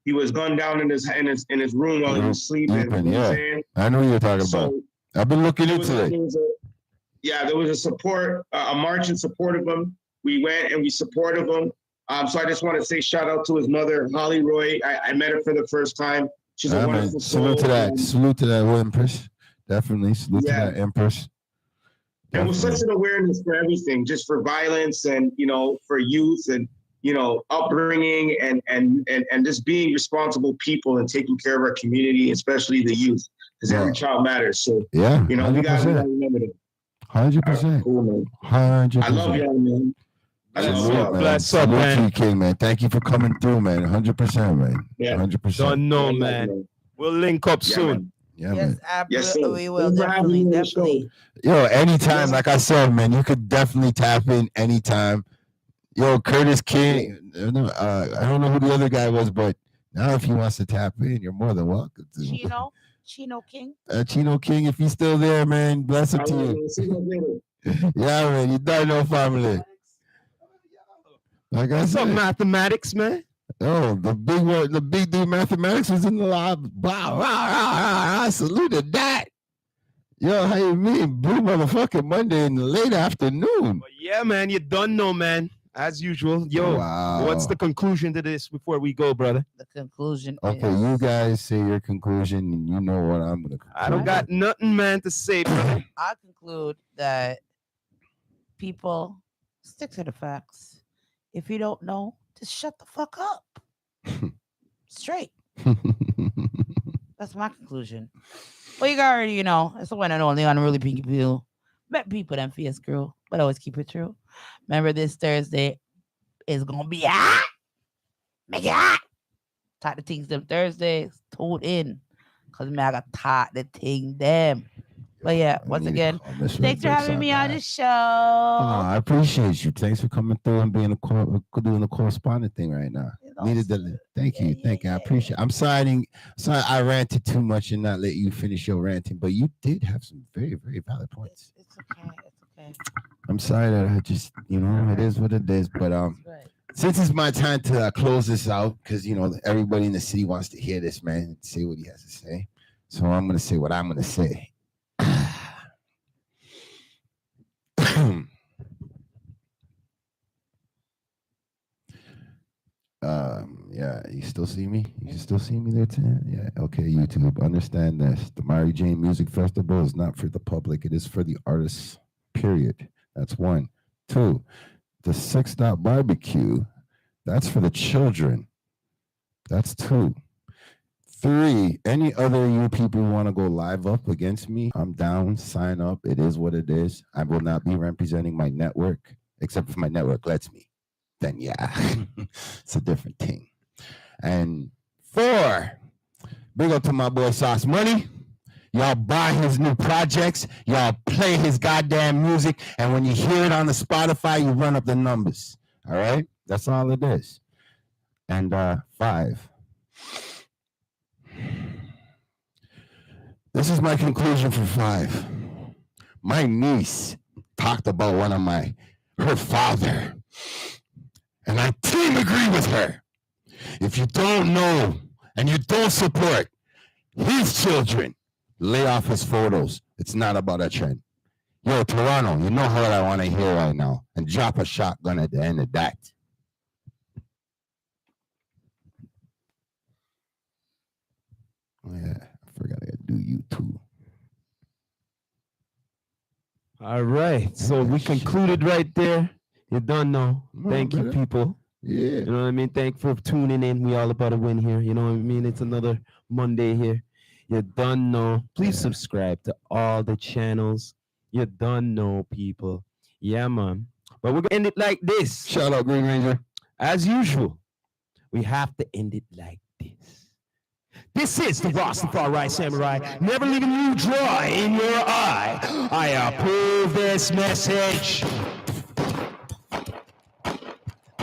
He was gunned down in his room while he was sleeping. I know what you're talking about. I've been looking into it. There was a support, a march in support of him. We went and we supported him. So I just want to say shout out to his mother, Holly Roy. I met her for the first time. She's a wonderful soul. Salute to that Empress. Definitely salute to that Empress. And with such an awareness for everything, just for violence and, for youth and, upbringing and just being responsible people and taking care of our community, especially the youth, because every child matters. So, we got to remember that. 100%. Cool, man. 100%. I love y'all, man. Bless up, man. King, man. Thank you for coming through, man. 100%, man. Yeah. 100%. Don't know, man. We'll link up soon. Man. Absolutely. We will definitely. Yo, anytime, like I said, man, you could definitely tap in anytime. Yo, Curtis King. I don't know who the other guy was, but now if he wants to tap in, you're more than welcome to. Chino King. Chino King, if he's still there, man, bless it to you. Yeah, man, you don't know family. Like I said, some mathematics, man. Oh, the big dude mathematics was in the lab. Wow, I saluted that. Yo, how you mean? Blue motherfucking Monday in the late afternoon. But yeah, man, you don't know, man. As usual. Yo, what's the conclusion to this before we go, brother? The conclusion is... you guys say your conclusion, and you know what I'm going to conclude. I don't got nothing, man, to say, brother. I conclude that people stick to the facts. If you don't know, just shut the fuck up. Straight. That's my conclusion. Well, you already know. It's the one and only Unruly Pinky Peel. Met people them face crew, but always keep it true. Remember, this Thursday is gonna be hot. Make it hot. Talk the things them Thursdays. Tune in. Cause me I got taught the thing them. But yeah, once again, thanks for having me on the show. I appreciate you. Thanks for coming through and being doing the correspondent thing right now. Thank you. I appreciate it. I'm sorry I ranted too much and not let you finish your ranting, but you did have some very, very valid points. It's okay. I'm sorry that I just, it is what it is. But since it's my time to close this out, because everybody in the city wants to hear this man and say what he has to say. So I'm gonna say what I'm gonna say. Yeah, you still see me? You can still see me there, Tim? Yeah, okay, YouTube. Understand this. The Our NiiiJii Music Festival is not for the public. It is for the artists, period. That's one. Two, the 6 Dot Barbecue, that's for the children. That's 2. 3, any other you people want to go live up against me, I'm down, sign up. It is what it is. I will not be representing my network, except if my network lets me. Then yeah, it's a different thing. And 4, big up to my boy Sauce Money. Y'all buy his new projects. Y'all play his goddamn music. And when you hear it on the Spotify, you run up the numbers. All right? That's all it is. And 5. This is my conclusion for 5. My niece talked about her father. And I team agree with her. If you don't know and you don't support his children, lay off his photos. It's not about a trend. Yo, Toronto, you know what I want to hear right now. And drop a shotgun at the end of that. Oh, yeah, I forgot I got to do you too. All right. So we concluded right there. You done know. Thank you, people. Yeah. You know what I mean? Thank for tuning in. We all about to win here. You know what I mean? It's another Monday here. You done know. Please subscribe to all the channels. You done know, people. Yeah, man. But we're going to end it like this. Shout out, Green Ranger. As usual, we have to end it like this. This is the Rastafari Samurai, never leaving you dry in your eye. I approve this message.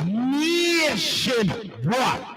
Nation, what?